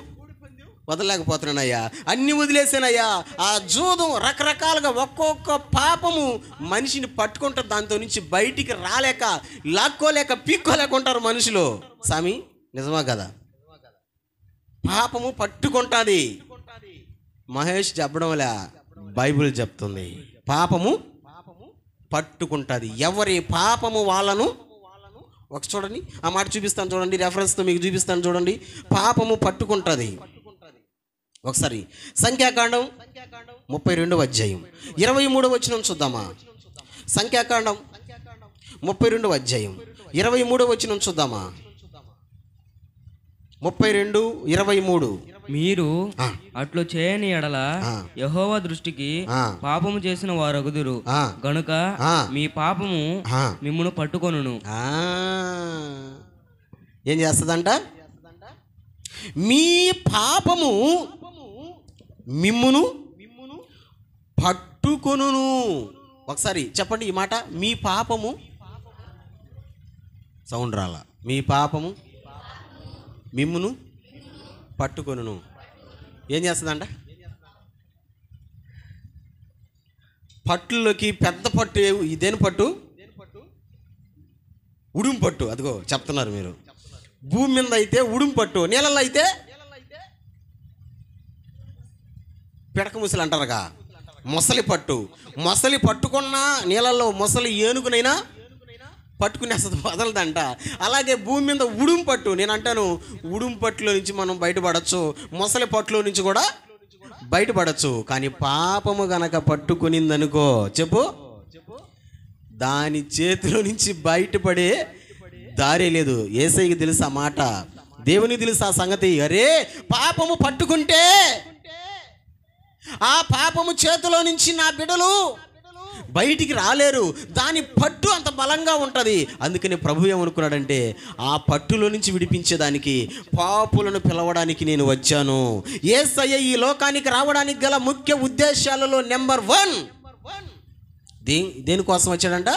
B: వదలలేకపోతున్నానయ్యా. అన్నీ వదిలేసానయ్యా, ఆ జూదం, రకరకాలుగా ఒక్కొక్క పాపము మనిషిని పట్టుకుంటే దాంతో నుంచి బయటికి రాలేక, లాక్కోలేక, పీక్కోలేక ఉంటారు మనుషులు. సామి, నిజమా కదా? పాపము పట్టుకుంటుంది. మహేష్ చెప్పడంలే, బైబిల్ చెప్తుంది. పాపము పట్టుకుంటుంది. ఎవరి పాపము వాళ్ళను. ఒక చూడండి, ఆ మాట చూపిస్తాను చూడండి, రెఫరెన్స్తో మీకు చూపిస్తాను చూడండి. పాపము పట్టుకుంటుంది. ఒకసారి సంఖ్యాకాండం 32వ అధ్యాయం 23వ వచనం చూద్దామా? సంఖ్యాకాండం 32వ అధ్యాయం 23వ వచనం చూద్దామా? 32:23.
C: మీరు అట్లు చేయని ఎడల యెహోవా దృష్టికి పాపము చేసిన వారగుదురు గనుక మీ పాపము మిమ్మును పట్టుకొనును.
B: ఏం చేస్తుందంట? మీ పాపము మిమ్మును పట్టుకొనును. ఒకసారి చెప్పండి ఈ మాట. మీ పాపము, సౌండ్ రాలా, మీ పాపము మిమ్మును పట్టుకొనును. ఏం చేస్తుందంట? పట్టులోకి పెద్ద పట్టు. ఇదేని పట్టు? ఉడుం పట్టు. అదిగో చెప్తున్నారు మీరు. భూమి మీద అయితే ఉడుం పట్టు, నీళ్ళల్లో అయితే పిడక ముసలి అంటారుగా, మొసలి పట్టు. మొసలి పట్టుకున్నా నీళ్ళల్లో మొసలి ఏనుగునైనా పట్టుకునే అసలు వదలదంట. అలాగే భూమి మీద ఉడుం పట్టు. నేను అంటాను, ఉడుం పట్టులో నుంచి మనం బయటపడచ్చు, మొసలి పట్టులో నుంచి కూడా బయటపడచ్చు. కానీ పాపము గనక పట్టుకునిందనుకో, చెప్పు, దాని చేతిలో నుంచి బయటపడే దారే లేదు. యేసయ్యకి తెలుసు ఆ మాట, దేవునికి తెలుసు ఆ సంగతి. అరే పాపము పట్టుకుంటే, ఆ పాపము చేతిలో నుంచి నా బిడ్డలు బయటికి రాలేరు. దాని పట్టు అంత బలంగా ఉంటుంది. అందుకని ప్రభు ఏమనుకున్నాడంటే, ఆ పట్టులో నుంచి విడిపించేదానికి, పాపులను పిలవడానికి నేను వచ్చాను. యేసయ్య ఈ లోకానికి రావడానికి గల ముఖ్య ఉద్దేశాలలో నెంబర్ 1 దేనికోసం వచ్చాడంట?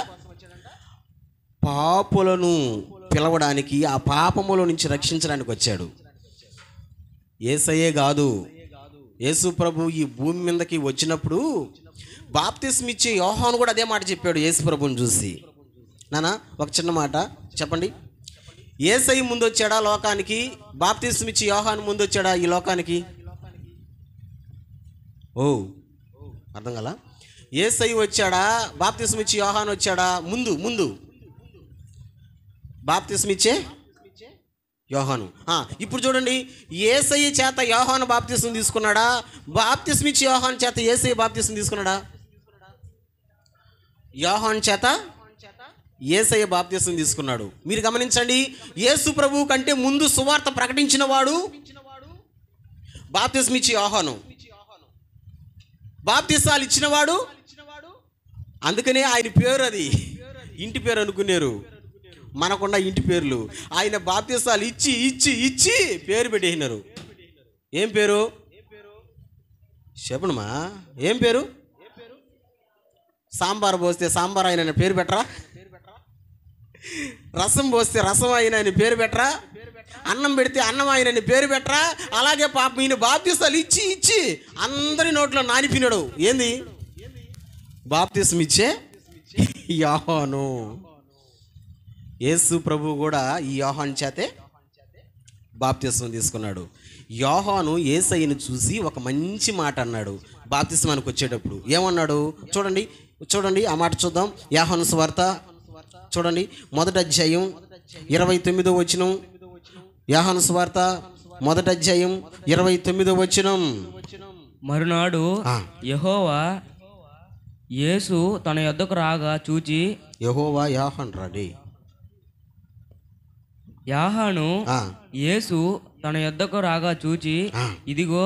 B: పాపులను పిలవడానికి, ఆ పాపములో నుంచి రక్షించడానికి వచ్చాడు. యేసయ్యే కాదు, యేసు ప్రభు ఈ భూమి మీదకి వచ్చినప్పుడు బాప్తిస్మ ఇచ్చే యోహాను కూడా అదే మాట చెప్పాడు యేసు ప్రభుని చూసి. నానా ఒక చిన్న మాట చెప్పండి. యేసయ్య ముందు వచ్చాడా లోకానికి? బాప్తిస్మ ఇచ్చే యోహాను ముందు వచ్చాడా ఈ లోకానికి? ఓ అర్థం కదా? యేసయ్య వచ్చాడా? బాప్తిస్మ ఇచ్చే యోహాను వచ్చాడా? ముందు బాప్తిస్మ ఇచ్చే యోహాను. ఇప్పుడు చూడండి, యేసయ్య చేత యోహాను బాప్తిస్మ తీసుకున్నాడా? బాప్తిస్మ ఇచ్చే యోహాను చేత యేసయ్య బాప్తిస్మ తీసుకున్నాడా? యోహాను చేత యేసయ్య బాప్తిస్మ తీసుకున్నాడు. మీరు గమనించండి, యేసు ప్రభువు కంటే ముందు సువార్త ప్రకటించిన వాడు బాప్తిస్మ ఇచ్చే యోహాను. బాప్తిసాలు ఇచ్చినవాడు. అందుకనే ఆయన పేరు, అది ఇంటి పేరు అనుకున్నారు. మనకున్న ఇంటి పేర్లు ఆయన బాప్తిసాలు ఇచ్చి ఇచ్చి ఇచ్చి పేరు పెట్టేసినారు. ఏం పేరు చెప్పనమ్మా? ఏం పేరు? సాంబార్ పోస్తే సాంబార్ ఆయన పేరు పెట్టరా? రసం పోస్తే రసం ఆయన పేరు పెట్టరా? అన్నం పెడితే అన్నం ఆయనని పేరు పెట్టరా, అలాగే పాపం ఈయన బాప్తిసాలు ఇచ్చి ఇచ్చి అందరి నోట్లో నానిపినాడు. ఏంది బాప్తిసం ఇచ్చే యోహాను. యేసు ప్రభు కూడా ఈ యోహాను చేతే బాప్తిసం తీసుకున్నాడు. యోహాను యేసయ్యను చూసి ఒక మంచి మాట అన్నాడు బాప్తిస్మానికి వచ్చేటప్పుడు. ఏమన్నాడు చూడండి, చూడండి ఆ మాట చూద్దాం. యోహాను సువార్త చూడండి, 1వ అధ్యాయం 29వ వచనం. యోహాను సువార్త 1వ అధ్యాయం 29వ వచనం.
C: మరునాడు యెహోవా యేసు తన యొద్దకు రాగా చూచి,
B: యెహోవా యోహాను రాడి
C: యాహాను యేసు తన యొద్దకు రాగా చూచి, ఇదిగో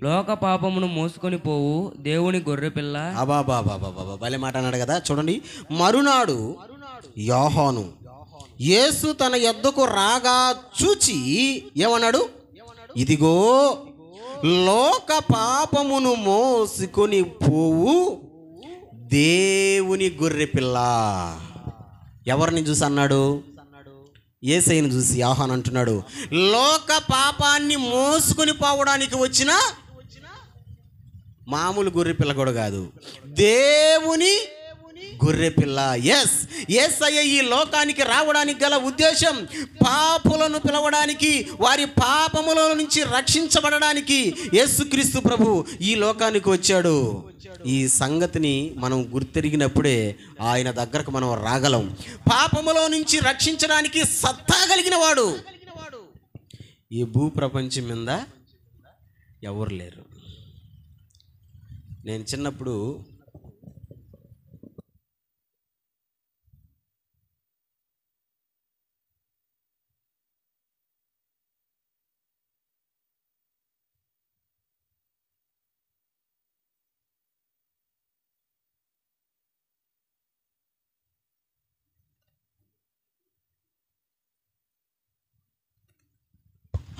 C: లోక పాపమును మోసుకొని పోవు దేవుని గొర్రెపిల్ల.
B: అబాబాబాబాబా భలే మాట అన్నాడు కదా. చూడండి, మరునాడు యోహాను యేసు తన యొద్దకు రాగా చూచి ఏమన్నాడు? ఇదిగో లోక పాపమును మోసుకొని పోవు దేవుని గొర్రెపిల్ల. ఎవరిని చూసి అన్నాడు? యేసయ్యను చూసి యోహాను అంటున్నాడు, లోక పాపాన్ని మోసుకొని పోవడానికి వచ్చిన మామూలు గొర్రెపిల్ల కూడా కాదు, దేవుని గొర్రెపిల్ల. ఎస్, యేసయ్య ఈ లోకానికి రావడానికి గల ఉద్దేశం పాపులను పిలవడానికి, వారి పాపముల నుంచి రక్షించబడడానికి యేసుక్రీస్తు ప్రభు ఈ లోకానికి వచ్చాడు. ఈ సంగతిని మనం గుర్తెరిగినప్పుడే ఆయన దగ్గరకు మనం రాగలం. పాపములో నుంచి రక్షించడానికి సత్తా కలిగిన వాడు ఈ భూప్రపంచం మీద ఎవరు లేరు. నేను చిన్నప్పుడు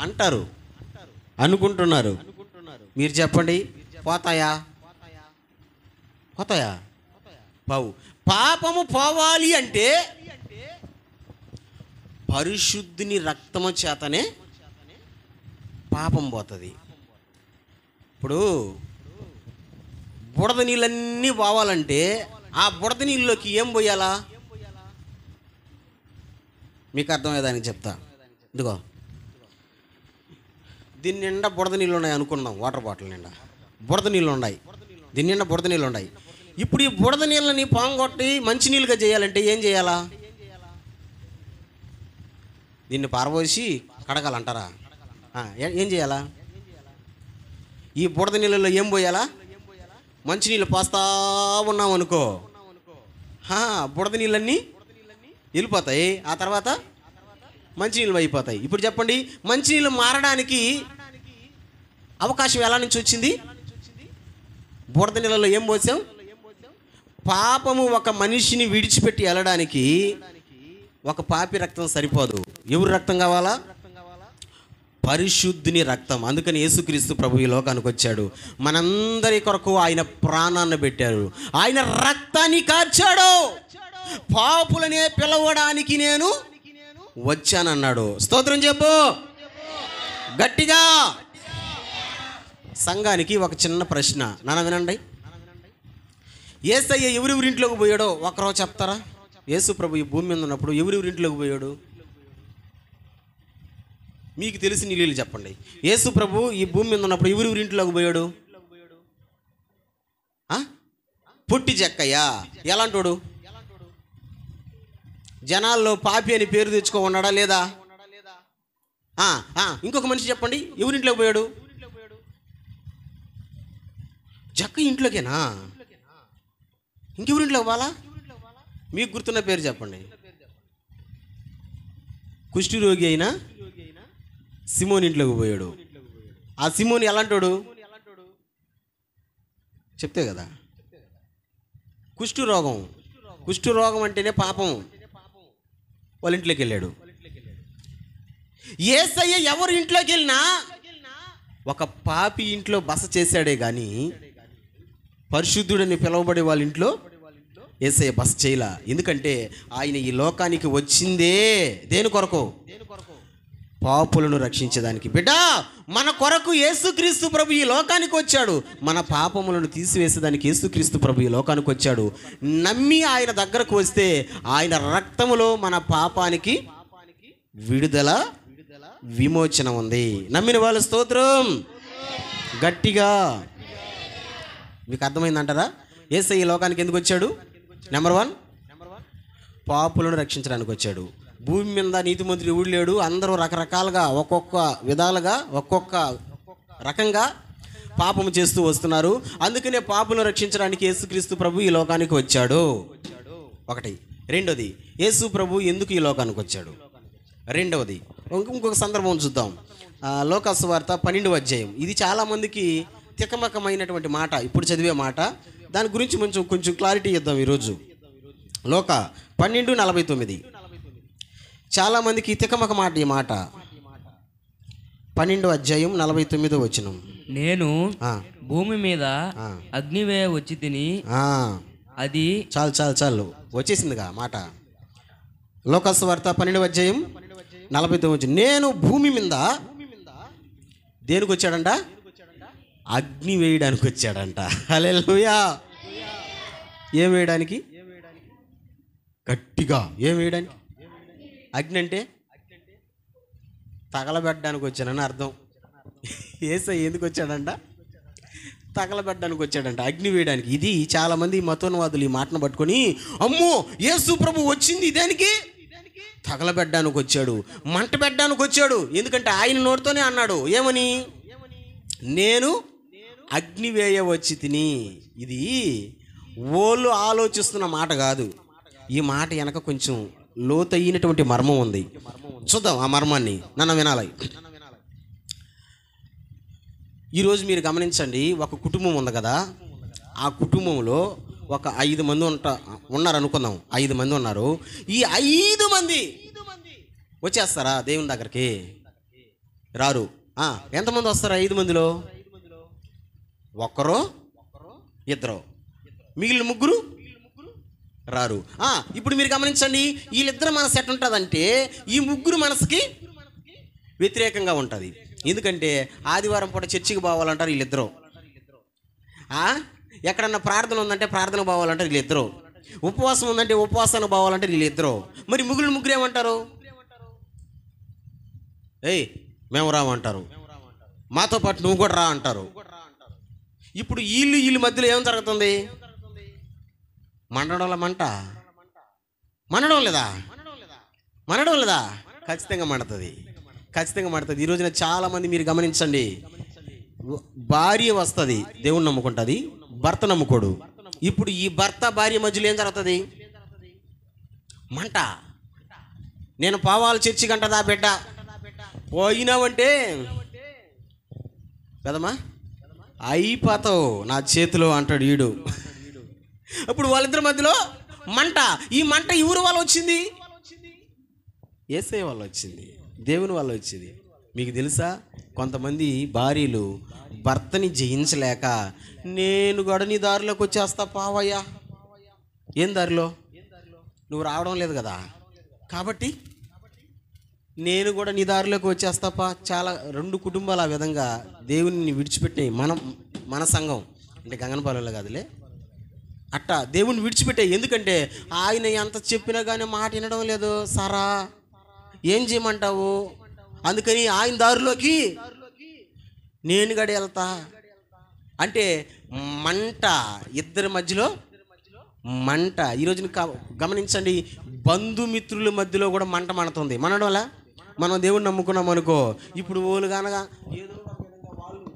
B: అంటారు, అనుకుంటున్నారు. మీరు చెప్పండి, పోతాయా? పోతాయా? పావు. పాపము పోవాలి అంటే పరిశుద్ధుని రక్తము చేతనే పాపం పోతుంది. ఇప్పుడు బురద నీళ్ళన్నీ పోవాలంటే ఆ బురద నీళ్ళలోకి ఏం పోయాలా? మీకు అర్థమయ్యేదానికి చెప్తా. ఇదిగో దీని నిండా బురద నీళ్ళు ఉన్నాయి అనుకున్నాం, వాటర్ బాటిల్ నిండా బురద నీళ్ళు ఉన్నాయి, దీని నిండా బురద నీళ్ళు ఉన్నాయి. ఇప్పుడు ఈ బురద నీళ్ళని పాంగొట్టి మంచినీళ్ళుగా చేయాలంటే ఏం చేయాలా? దీన్ని పారబోసి కడగాలంటారా? ఏం చేయాలా? ఈ బురద నీళ్ళలో ఏం పోయాలా? మంచినీళ్ళు పోస్తా ఉన్నాం అనుకో, బురద నీళ్ళన్నీ వెళ్ళిపోతాయి, ఆ తర్వాత మంచినీళ్ళు అయిపోతాయి. ఇప్పుడు చెప్పండి, మంచినీళ్ళు మారడానికి అవకాశం ఎలా నుంచి వచ్చింది? బురద నీళ్ళలో ఏం పోసాం? పాపము ఒక మనిషిని విడిచిపెట్టి వెళ్ళడానికి ఒక పాపి రక్తం సరిపోదు. ఎవరి రక్తం కావాలా? పరిశుద్ధుని రక్తం. అందుకని యేసుక్రీస్తు ప్రభు ఈ లోకానికి వచ్చాడు. మనందరి కొరకు ఆయన ప్రాణాన్ని పెట్టారు, ఆయన రక్తాన్ని కార్చాడు. పాపులనే పిలవడానికి నేను వచ్చానన్నాడు. స్తోత్రం చెప్పు గట్టిగా. సంఘానికి ఒక చిన్న ప్రశ్న, నాన్న వినండి. యేసయ్య ఎవరెవరింట్లోకి పోయాడో ఒకరోజు చెప్తారా? యేసు ప్రభు ఈ భూమి మీద ఉన్నప్పుడు ఎవరెవరింట్లోకి పోయాడు? మీకు తెలిసి నీళ్ళు చెప్పండి. యేసు ప్రభు ఈ భూమి మీద ఉన్నప్పుడు ఎవరెవరింట్లోకి పోయాడు? పుట్టి చెక్కయ్య. ఎలాంటోడు? జనాల్లో పాపి అని పేరు తెచ్చుకో ఉన్నాడా లేదా? ఇంకొక మనిషి చెప్పండి, ఎవరింట్లోకి పోయాడు? జక్క ఇంట్లోకేనా? ఇంకెవరింట్లోకి పోవాలా? మీకు గుర్తున్న పేరు చెప్పండి. కుష్ఠరోగి అయినా సిమోన్ ఇంట్లోకి పోయాడు. ఆ సిమోన్ ఎలాంటోడు చెప్తే కదా. కుష్ఠరోగం అంటేనే పాపం. వాళ్ళ ఇంట్లోకి వెళ్ళాడు. యేసయ్య ఎవరి ఇంట్లోకి వెళ్ళినా ఒక పాపి ఇంట్లో బస చేశాడే కానీ పరిశుద్ధుడని పిలువబడే వాళ్ళ ఇంట్లో యేసయ్య బస చేయలా. ఎందుకంటే ఆయన ఈ లోకానికి వచ్చిందే దేని కొరకు? పాపులను రక్షించడానికి. బిడ్డ, మన కొరకు యేసుక్రీస్తు ప్రభు ఈ లోకానికి వచ్చాడు. మన పాపములను తీసివేసేదానికి యేసుక్రీస్తు ప్రభు ఈ లోకానికి వచ్చాడు. నమ్మి ఆయన దగ్గరకు వస్తే ఆయన రక్తములో మన పాపానికి విడుదల, విమోచన ఉంది. నమ్మిన వాళ్ళు స్తోత్రం గట్టిగా. మీకు అర్థమైందంటారా? యేసయ్య ఈ లోకానికి ఎందుకు వచ్చాడు? నెంబర్ 1, పాపులను రక్షించడానికి వచ్చాడు. భూమి మీద నీతిమంతుడు ఎవడు లేడు. అందరూ రకరకాలుగా ఒక్కొక్క విధాలుగా ఒక్కొక్క రకంగా పాపము చేస్తూ వస్తున్నారు. అందుకనే పాపులను రక్షించడానికి యేసుక్రీస్తు ప్రభు ఈ లోకానికి వచ్చాడు. ఒకటి. రెండోది, యేసు ప్రభు ఎందుకు ఈ లోకానికి వచ్చాడు? రెండవది, ఇంకొక సందర్భం చూద్దాం. లోకాసు వార్త 12వ అధ్యాయం. ఇది చాలామందికి తికమకమైనటువంటి మాట, ఇప్పుడు చదివే మాట. దాని గురించి కొంచెం క్లారిటీ ఇద్దాం ఈరోజు. లోక 12:49. చాలామందికి తికమక మాట ఈ మాట. 12వ అధ్యాయం 49వ వచనం.
C: నేను భూమి మీద అగ్నివేయ వచ్చి తిని అది
B: చాలు వచ్చేసిందిగా మాట. లోకాసు వార్త 12వ అధ్యాయం 49వ వచనం. నేను భూమి మీద దేనికి వచ్చాడంట? అగ్ని వేయడానికి వచ్చాడంట. హల్లెలూయా. ఏం వేయడానికి? గట్టిగా ఏం వేయడానికి? అగ్ని అంటే తగలబెట్టడానికి వచ్చానని అర్థం. యేసయ్య ఎందుకు వచ్చాడంట? తగలబెట్టడానికి వచ్చాడంట, అగ్ని వేయడానికి. ఇది చాలామంది మతోన్వాదులు ఈ మాటను పట్టుకొని, అమ్మో యేసు ప్రభు వచ్చింది దానికి, తగలబెట్టడానికి వచ్చాడు, మంట పెట్టడానికి వచ్చాడు. ఎందుకంటే ఆయన నోటితోనే అన్నాడు. ఏమని? నేను అగ్ని వేయ వచ్చి తిని. ఇది ఓళ్ళు ఆలోచిస్తున్న మాట కాదు. ఈ మాట వెనక కొంచెం లోతైనటువంటి మర్మం ఉంది. చూద్దాం ఆ మర్మాన్ని. నన్ను వినాలి. ఈరోజు మీరు గమనించండి, ఒక కుటుంబం ఉంది కదా. ఆ కుటుంబంలో ఒక 5 మంది ఉన్నారు అనుకుందాం. 5 మంది ఉన్నారు. ఈ 5 మంది వచ్చేస్తారా దేవుని దగ్గరికి? రారు. ఎంతమంది వస్తారా 5 మందిలో? ఒక్కరో ఇద్దరు, మిగిలిన 3 రారు. ఇప్పుడు మీరు గమనించండి, వీళ్ళిద్దరు మనసు ఎట్టుంటుందంటే ఈ 3 మనసుకి వ్యతిరేకంగా ఉంటుంది. ఎందుకంటే ఆదివారం పూట చర్చికి పోవాలంటారు వీళ్ళిద్దరు. ఎక్కడన్నా ప్రార్థన ఉందంటే ప్రార్థనకు పోవాలంటారు వీళ్ళిద్దరు. ఉపవాసం ఉందంటే ఉపవాసానికి పోవాలంటే వీళ్ళిద్దరు. మరి మిగిలిన 3 ఏమంటారు? ఏయ్ మేము రామంటారు, మాతో పాటు నువ్వు కూడా రా అంటారు. ఇప్పుడు వీళ్ళ మధ్యలో ఏం జరుగుతుంది? మండడంలో మంట. మండడం లేదా? ఖచ్చితంగా మండుతుంది. ఈ రోజున చాలామంది మీరు గమనించండి, భార్య వస్తుంది దేవుని నమ్ముకుంటుంది, భర్త నమ్ముకోడు. ఇప్పుడు ఈ భర్త భార్య మధ్యలో ఏం జరుగుతుంది? మంట. నేను పోవాలి చర్చికి అంటదా బిడ్డ. పోయినావంటే కదమ్మా అయిపోతావు నా చేతిలో అంటాడు వీడు. అప్పుడు వాళ్ళిద్దరి మధ్యలో మంట. ఈ మంట ఎవరి వల్ల వచ్చింది? యేసయ్య వల్ల వచ్చింది, దేవుని వల్ల వచ్చింది. మీకు తెలుసా, కొంతమంది భార్యలు భర్తని జయించలేక, నేను కూడా నీ దారిలోకి వచ్చేస్తా పావయ్యా. ఏం దారిలో? నువ్వు రావడం లేదు కదా, కాబట్టి నేను కూడా నీ దారిలోకి వచ్చేస్తాపా. చాలా 2 కుటుంబాలు ఆ విధంగా దేవుని విడిచిపెట్టాయి. మన సంఘం అంటే గంగనపాలెంలో కాదులే, అట్టా దేవుని విడిచిపెట్టాయి. ఎందుకంటే ఆయన ఎంత చెప్పినా కానీ మాట వినడం లేదు. సారా ఏం చేయమంటావు? అందుకని ఆయన దారిలోకి నేను గడి వెళ్తా అంటే మంట. ఇద్దరి మధ్యలో మంట. ఈరోజు గమనించండి, బంధుమిత్రుల మధ్యలో కూడా మంట మండుతుంది. మనడం వల్ల మనం దేవుడిని నమ్ముకున్నాం అనుకో, ఇప్పుడు వాళ్ళు కనగా ఏదో వాళ్ళు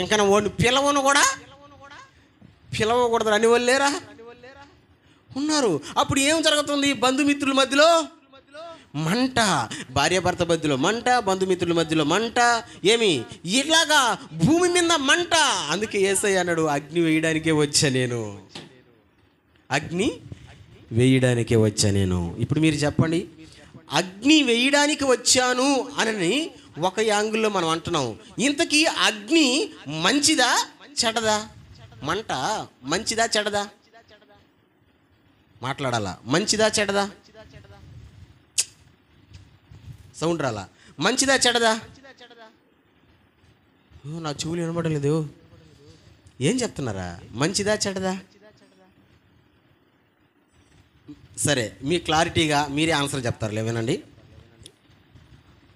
B: ఇంకా వాడిని పిలవకూడదు అని వాళ్ళు లేరా ఉన్నారు. అప్పుడు ఏం జరుగుతుంది? బంధుమిత్రుల మధ్యలో మంట, భార్యాభర్త మధ్యలో మంట, బంధుమిత్రుల మధ్యలో మంట. ఏమి ఇలాగా భూమి మీద మంట. అందుకే యేసయ్య అన్నాడు, అగ్ని వేయడానికే వచ్చా నేను, అగ్ని వేయడానికే వచ్చా నేను. ఇప్పుడు మీరు చెప్పండి, అగ్ని వేయడానికి వచ్చాను అని ఒక యాంగిల్లో మనం అంటున్నాం. ఇంతకీ అగ్ని మంచిదా చెడదా? మంట మంచిదా చెడదా? మాట్లాడాలా? మంచిదా చెడదా? సౌండ్ రాలా? మంచిదా చెడదా? నా చెవులు వినబడలేదు. ఏం చెప్తున్నారా? మంచిదా చెడదా? సరే, మీ క్లారిటీగా మీరే ఆన్సర్ చెప్తారులే, వినండి.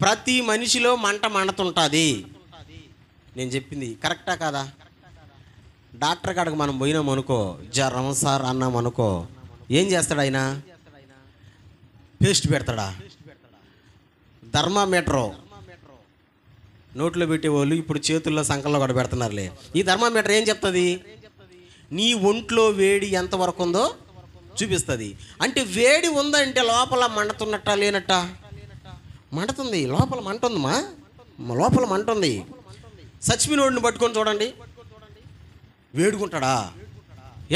B: ప్రతి మనిషిలో మంట మండుతుంటుంది. నేను చెప్పింది కరెక్టా కాదా? డాక్టర్ కాడకు మనం పోయినాం అనుకో, జ్వరం సార్ అన్నాం అనుకో, ఏం చేస్తాడు ఆయన? పేస్ట్ పెడతాడా? థర్మామీటరు నోట్లో పెట్టేవాళ్ళు ఇప్పుడు చేతుల్లో సంకల్లో కూడా పెడుతున్నారులే. ఈ థర్మామీటర్ ఏం చెప్తుంది? నీ ఒంట్లో వేడి ఎంతవరకు ఉందో చూపిస్తుంది. అంటే వేడి ఉందంటే లోపల మండుతున్నట్ట లేనట్ట? మండుతుంది, లోపల మంట ఉందమ్మా, లోపల మంట ఉంది. చచ్చిపోయినోడిని పట్టుకొని చూడండి, వేడుకుంటాడా?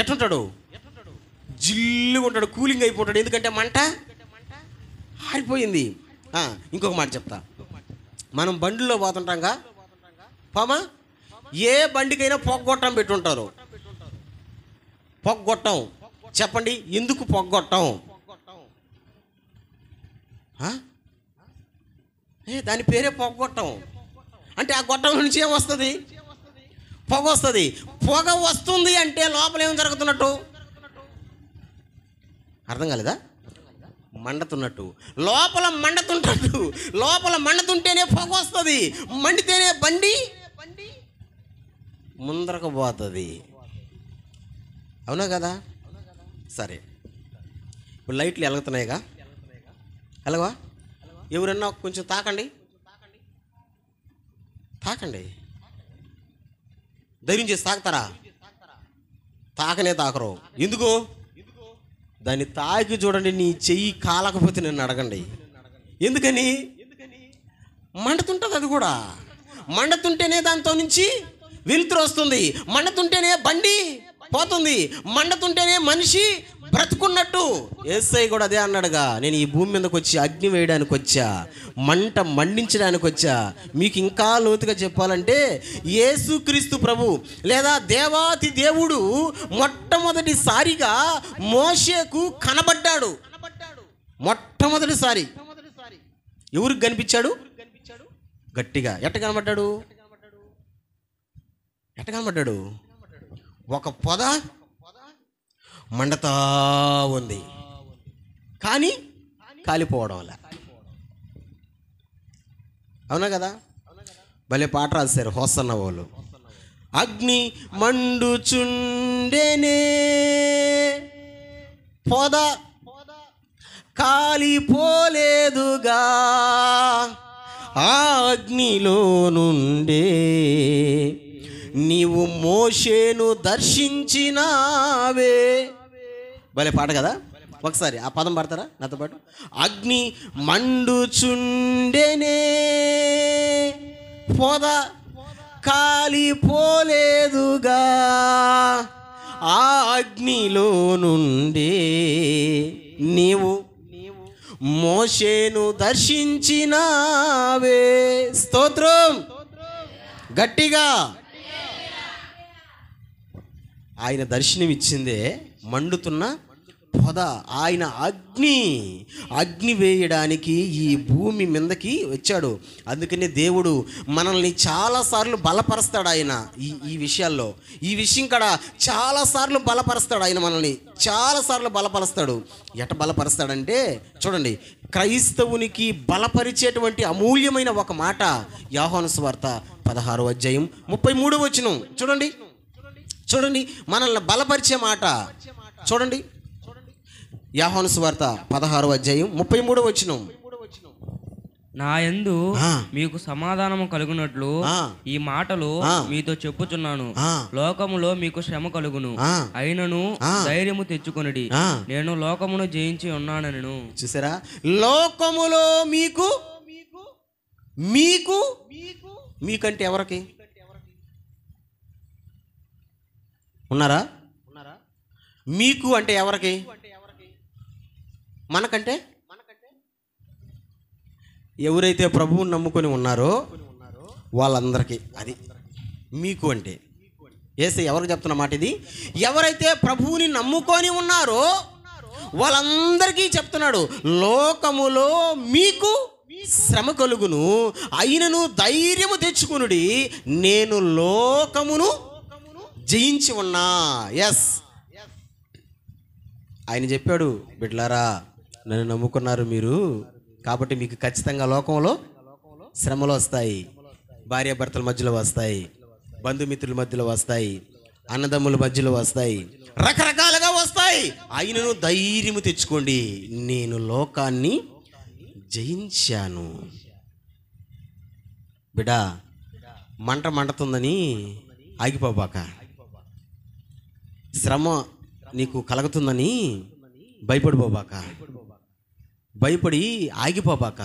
B: ఎట్లుంటాడు? జిల్లుగా ఉంటాడు, కూలింగ్ అయిపోతాడు. ఎందుకంటే మంట ఆరిపోయింది. ఇంకొక మాట చెప్తా. మనం బండిలో పోతుంటాంగా పామా, ఏ బండికైనా పొగ్గొట్టం పెట్టుంటారు. పొగ్గొట్టం చెప్పండి, ఎందుకు పొగ్గొట్టం? దాని పేరే పొగ్గొట్టం. అంటే ఆ గొట్టం నుంచి ఏం వస్తుంది? పొగ వస్తుంది. పొగ వస్తుంది అంటే లోపల ఏం జరుగుతున్నట్టు? అర్థం కాలేదా? మండుతున్నట్టు. లోపల మండుతుంటట్టు. లోపల మండుతుంటేనే పొగ వస్తుంది, మండితేనే బండి ముందరకు పోతుంది. అవునా కదా? సరే, ఇప్పుడు లైట్లు వెలుగుతున్నాయిగా, ఎలాగవా? ఎవరన్నా కొంచెం తాకండి, తాకండి. ధైర్యం చేసి తాకుతారా? తాకనే తాకరు. ఎందుకు? దాన్ని తాకి చూడండి, నీ చెయ్యి కాలకపోతే నన్ను అడగండి. ఎందుకని? మండుతుంటుంది. అది కూడా మండుతుంటేనే దాంతో నుంచి వెలుతురు వస్తుంది, మండుతుంటేనే బండి పోతుంది, మండుతుంటేనే మనిషి బ్రతుకున్నట్టు. యేసయ్య కూడా అదే అన్నాడుగా, నేను ఈ భూమి మీదకి వచ్చి అగ్ని వేయడానికి వచ్చా, మంట మండించడానికి వచ్చా. మీకు ఇంకా లోతుగా చెప్పాలంటే యేసుక్రీస్తు ప్రభు లేదా దేవాతి దేవుడు మొట్టమొదటిసారిగా మోషేకు కనబడ్డాడు. మొట్టమొదటిసారి ఎవరికి కనిపించాడు? గట్టిగా ఎట్ట కనబడ్డాడు? ఎట్ట కనబడ్డాడు? ఒక పొద మండతా ఉంది, కానీ కాలిపోవడం వల్ల. అవునా కదా? భలే పాట రాశారు హోసన్న వాళ్ళు. అగ్ని మండుచుండెనే, పొద కాలిపోలేదుగా, ఆ అగ్నిలో నుండే నీవు మోషేను దర్శించినావే. భలే పాట కదా? ఒకసారి ఆ పదం పాడతారా నాతో పాటు? అగ్ని మండుచుండెనే, పొద కాలిపోలేదుగా, ఆ అగ్నిలో నుండి నీవు మోషేను దర్శించినావే. స్తోత్రం గట్టిగా. ఆయన దర్శనం ఇచ్చిందే మండుతున్న పొద. ఆయన అగ్ని వేయడానికి ఈ భూమి మీదకి వచ్చాడు. అందుకనే దేవుడు మనల్ని చాలాసార్లు బలపరుస్తాడు. ఆయన ఈ విషయాల్లో, ఈ విషయం కూడా చాలాసార్లు బలపరుస్తాడు. ఆయన మనల్ని చాలాసార్లు బలపరుస్తాడు. ఎట బలపరుస్తాడంటే చూడండి, క్రైస్తవునికి బలపరిచేటువంటి అమూల్యమైన ఒక మాట యోహాను సువార్త 16వ అధ్యాయం 33వ వచనం. చూడండి మనల్ని బలపరిచే మాట చూడండి. యోహాను సువార్త 16వ అధ్యాయం 33వ వచనం.
C: నా యందు మీకు సమాధానము కలుగునట్లు ఈ మాటలు మీతో చెప్పుచున్నాను. లోకములో మీకు శ్రమ కలుగును, అయినను ధైర్యము తెచ్చుకొనుడి, నేను లోకమును జయించి ఉన్నానను.
B: చూసారా? లోకములో మీకు మీకంటే ఎవరికి ఉన్నారా? మీకు అంటే ఎవరికి? మనకంటే ఎవరైతే ప్రభువుని నమ్ముకొని ఉన్నారో వాళ్ళందరికీ అది మీకు అంటే యేసయ్య ఎవరికి చెప్తున్న మాట ఇది? ఎవరైతే ప్రభువుని నమ్ముకొని ఉన్నారో వాళ్ళందరికీ చెప్తున్నాడు, లోకములో మీకు శ్రమ కలుగును, అయినను ధైర్యము తెచ్చుకునుడి, నేను లోకమును జయించి ఉన్నా. ఎస్, ఆయన చెప్పాడు, బిడ్డలారా నన్ను నమ్ముకున్నారు మీరు కాబట్టి మీకు ఖచ్చితంగా లోకంలో శ్రమలు వస్తాయి, భార్యాభర్తల మధ్యలో వస్తాయి, బంధుమిత్రుల మధ్యలో వస్తాయి, అన్నదమ్ముల మధ్యలో వస్తాయి, రకరకాలుగా వస్తాయి. అయినను ధైర్యము తెచ్చుకోండి, నేను లోకాన్ని జయించాను. బిడ్డా, మంట మండుతుందని ఆగిపోబాక, శ్రమ నీకు కలుగుతుందని భయపడిపోబాక, భయపడి ఆగిపోబాక,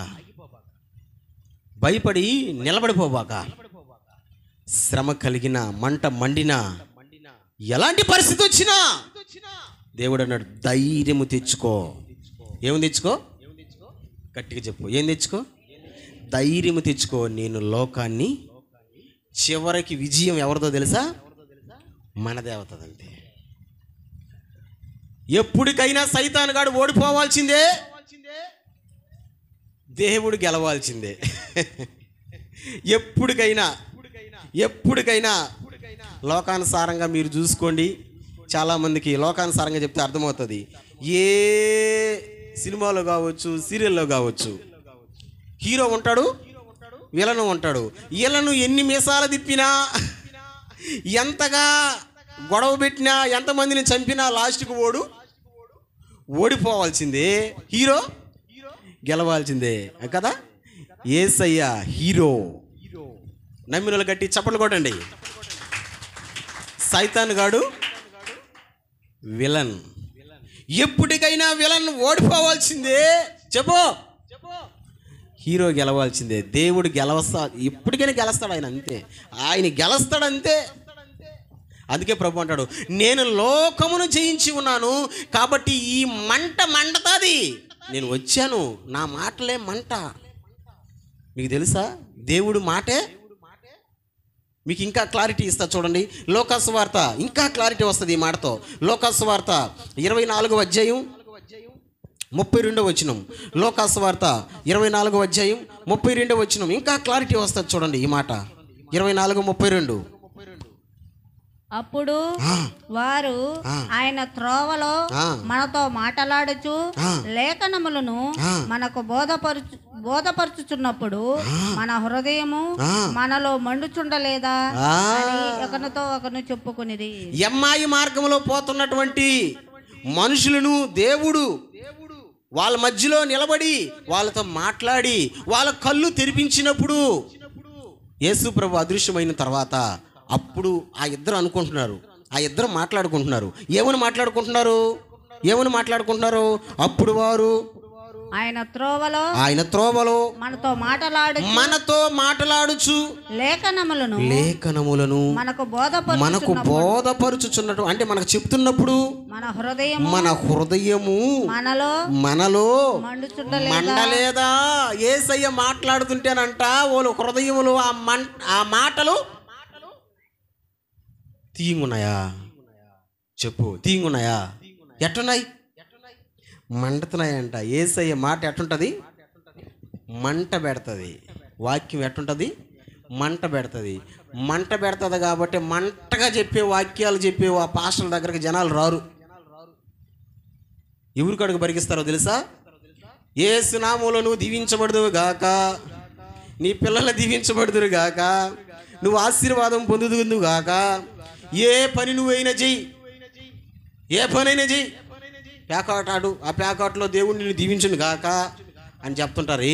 B: భయపడి నిలబడిపోబాక. శ్రమ కలిగిన, మంట మండిన, ఎలాంటి పరిస్థితి వచ్చినా దేవుడు అన్నాడు, ధైర్యము తెచ్చుకో. ఏమి తెచ్చుకో? గట్టిగా చెప్పు, ఏం తెచ్చుకో? ధైర్యము తెచ్చుకో, నేను లోకాన్ని. చివరికి విజయం ఎవరిదో తెలుసా? మనదే అవుతుందంతే. ఎప్పటికైనా సైతాను గాడు ఓడిపోవాల్సిందే, దేవుడు గెలవాల్సిందే. ఎప్పటికైనా లోకానుసారంగా మీరు చూసుకోండి. చాలామందికి లోకానుసారంగా చెప్తే అర్థమవుతుంది. ఏ సినిమాలో కావచ్చు, సీరియల్లో కావచ్చు, హీరో ఉంటాడు, విలను ఉంటాడు. వీళ్ళను ఎన్ని మీసాలు తిప్పినా, ఎంతగా గొడవ పెట్టినా, ఎంతమందిని చంపినా లాస్ట్కి ఓడిపోవాల్సిందే, హీరో గెలవాల్సిందే కదా. యేసయ్య హీరో. నమ్మిన వాళ్ళు గట్టి చప్పట్లు కొట్టండి. సైతాన్ గాడు విలన్. ఎప్పటికైనా విలన్ ఓడిపోవాల్సిందే. చెప్పు, హీరో గెలవాల్సిందే. దేవుడు ఎప్పటికైనా గెలుస్తాడు ఆయన, అంతే. ఆయన గెలుస్తాడంతే. అందుకే ప్రభు అంటాడు, నేను లోకమును జయించి ఉన్నాను కాబట్టి ఈ మంట మండతాది. నేను వచ్చాను, నా మాటలే మంట. మీకు తెలుసా దేవుడు మాటే? మీకు ఇంకా క్లారిటీ ఇస్తా చూడండి. లోకాసు వార్త ఇంకా క్లారిటీ వస్తుంది ఈ మాటతో. లోకాసు వార్త 24వ అధ్యాయం 32వ వచనం. లోకాసు వార్త 24వ అధ్యాయం 32వ వచనం. ఇంకా క్లారిటీ వస్తుంది చూడండి ఈ మాట. 24:32.
D: అప్పుడు వారు ఆయన త్రోవలో మనతో మాట్లాడుచు లేఖనములను మనకు బోధపరచుచున్నప్పుడు మన హృదయము మనలో మండుచుండలేదా అని ఒకరితో ఒకరు చెప్పుకునేది.
B: ఎమ్మాయి మార్గంలో పోతున్నటువంటి మనుషులను దేవుడు వాళ్ళ మధ్యలో నిలబడి వాళ్ళతో మాట్లాడి వాళ్ళ కళ్ళు తెరిపించినప్పుడు, యేసు ప్రభు అదృశ్యమైన తర్వాత అప్పుడు ఆ ఇద్దరు మాట్లాడుకుంటున్నారు. ఏమని మాట్లాడుకుంటున్నారు? అప్పుడు వారు
D: ఆయన త్రోవలో
B: మనతో మాట్లాడుచు లేఖనములను మనకు బోధపరుచుచున్నట్టు, అంటే మనకు చెప్తున్నప్పుడు మన హృదయము మనలో మండలేదా? యేసయ్య మాట్లాడుతుంటేనంట వాళ్ళ హృదయములు ఆ మాటలు తీంగున్నాయా? చెప్పు, తీంగున్నాయా? ఎట్టున్నాయి? మండుతున్నాయంట. యేసయ్య మాట ఎట్టుంటుంది? మంట పెడుతుంది. వాక్యం ఎట్టుంటుంది? మంట పెడుతుంది. మంట పెడుతుంది కాబట్టి మంటగా చెప్పే వాక్యాలు చెప్పే ఆ పాస్టర్ల దగ్గరికి జనాలు రారు. ఎవరి కడుగు బరిగిస్తారో తెలుసా? యేసు నామములో నువ్వు దీవించబడుదువు గాక, నీ పిల్లలు దీవించబడుదురు గాక, నువ్వు ఆశీర్వాదం పొందుదువు గాక, ఏ పని నువ్వైనా చెయ్యి, ఏ పనైనా చెయ్యి, పేకాటాడు, ఆ పేకాటలో దేవుడు నిన్ను దీవించును గాక అని చెప్తుంటారు.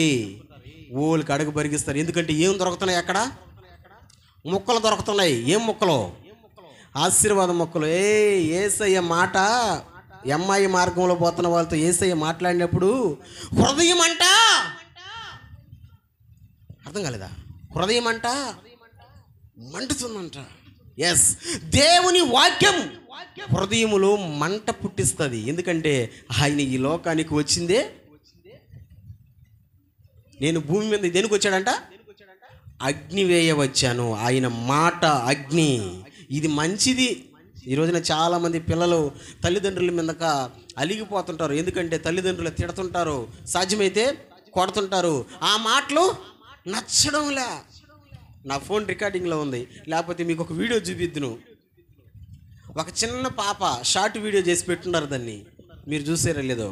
B: ఓళ్ళకి అడుగు బరిగిస్తారు. ఎందుకంటే ఏం దొరుకుతున్నాయి అక్కడ? మొక్కలు దొరుకుతున్నాయి. ఏం మొక్కలు? ఆశీర్వాదం మొక్కలు. యేసయ్య మాట, ఎమ్మాయి మార్గంలో పోతున్న వాళ్ళతో యేసయ్య మాట్లాడినప్పుడు హృదయం అంట, అర్థం కాలేదా? హృదయం అంట మండుతుందంట. ఎస్, దేవుని వాక్యం హృదయములో మంట పుట్టిస్తుంది. ఎందుకంటే ఆయన ఈ లోకానికి వచ్చిందే, నేను భూమి మీద దేనికి వచ్చాడంట? అగ్ని వేయ వచ్చాను. ఆయన మాట అగ్ని. ఇది మంచిది. ఈ రోజున చాలామంది పిల్లలు తల్లిదండ్రుల మీదక అలిగిపోతుంటారు. ఎందుకంటే తల్లిదండ్రులు తిడుతుంటారు, సాధ్యమైతే కొడుతుంటారు. ఆ మాటలు నచ్చడంలే. నా ఫోన్ రికార్డింగ్లో ఉంది, లేకపోతే మీకు ఒక వీడియో చూపిద్దును. ఒక చిన్న పాప షార్ట్ వీడియో చేసి పెట్టున్నారు, దాన్ని మీరు చూసారో లేదో.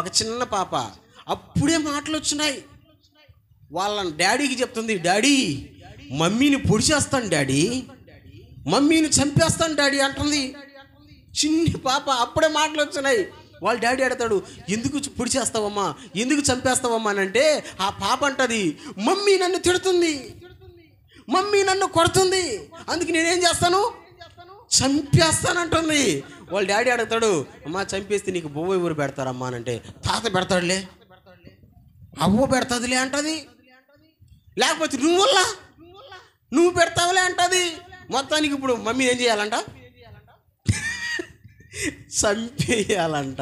B: ఒక చిన్న పాప అప్పుడే మాటలు వచ్చినాయి. వాళ్ళ డాడీకి చెప్తుంది, డాడీ మమ్మీని పొడిచేస్తాను డాడీ, మమ్మీని చంపేస్తాను డాడీ అంటుంది. చిన్ని పాప అప్పుడే మాటలు వచ్చినాయి. వాళ్ళ డాడీ అడతాడు, ఎందుకు పొడిచేస్తావమ్మా, ఎందుకు చంపేస్తావమ్మా అని అంటే ఆ పాప అంటది, మమ్మీ నన్ను తిడుతుంది, మమ్మీ నన్ను కొడుతుంది, అందుకు నేనేం చేస్తాను, చంపేస్తానంటుంది. వాళ్ళ డాడీ అడుగుతాడు, అమ్మా చంపేస్తే నీకు బొవ్వ ఎవరు పెడతారమ్మా అని అంటే, తాత పెడతాడులే, అవ్వ పెడతాదిలే అంటది, లేకపోతే నువ్వు పెడతావులే అంటది. మొత్తానికి ఇప్పుడు మమ్మీ ఏం చేయాలంట, చంపేయాలంట.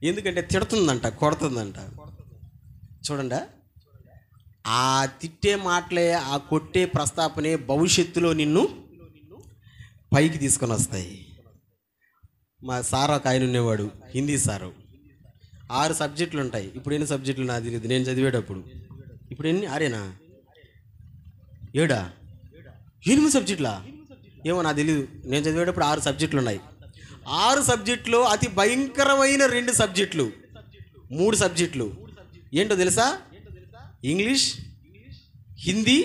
B: ఎందుకంటే తిడుతుందంట, కొడుతుందంట. చూడండి, ఆ తిట్టే మాటలే, ఆ కొట్టే ప్రస్తాపనే భవిష్యత్తులో నిన్ను పైకి తీసుకొని వస్తాయి. మా సార్ ఒక ఆయన ఉండేవాడు, హిందీ సారు. 6 సబ్జెక్టులు ఉంటాయి. ఇప్పుడు ఎన్ని సబ్జెక్టులు నాకు తెలియదు, నేను చదివేటప్పుడు. ఇప్పుడు ఎన్ని? 6 7 8 సబ్జెక్టులా ఏమో నాకు తెలీదు. నేను చదివేటప్పుడు 6 సబ్జెక్టులు ఉన్నాయి. 6 సబ్జెక్టులో అతి భయంకరమైన 2 సబ్జెక్టులు, 3 సబ్జెక్టులు ఏంటో తెలుసా? English, Hindi,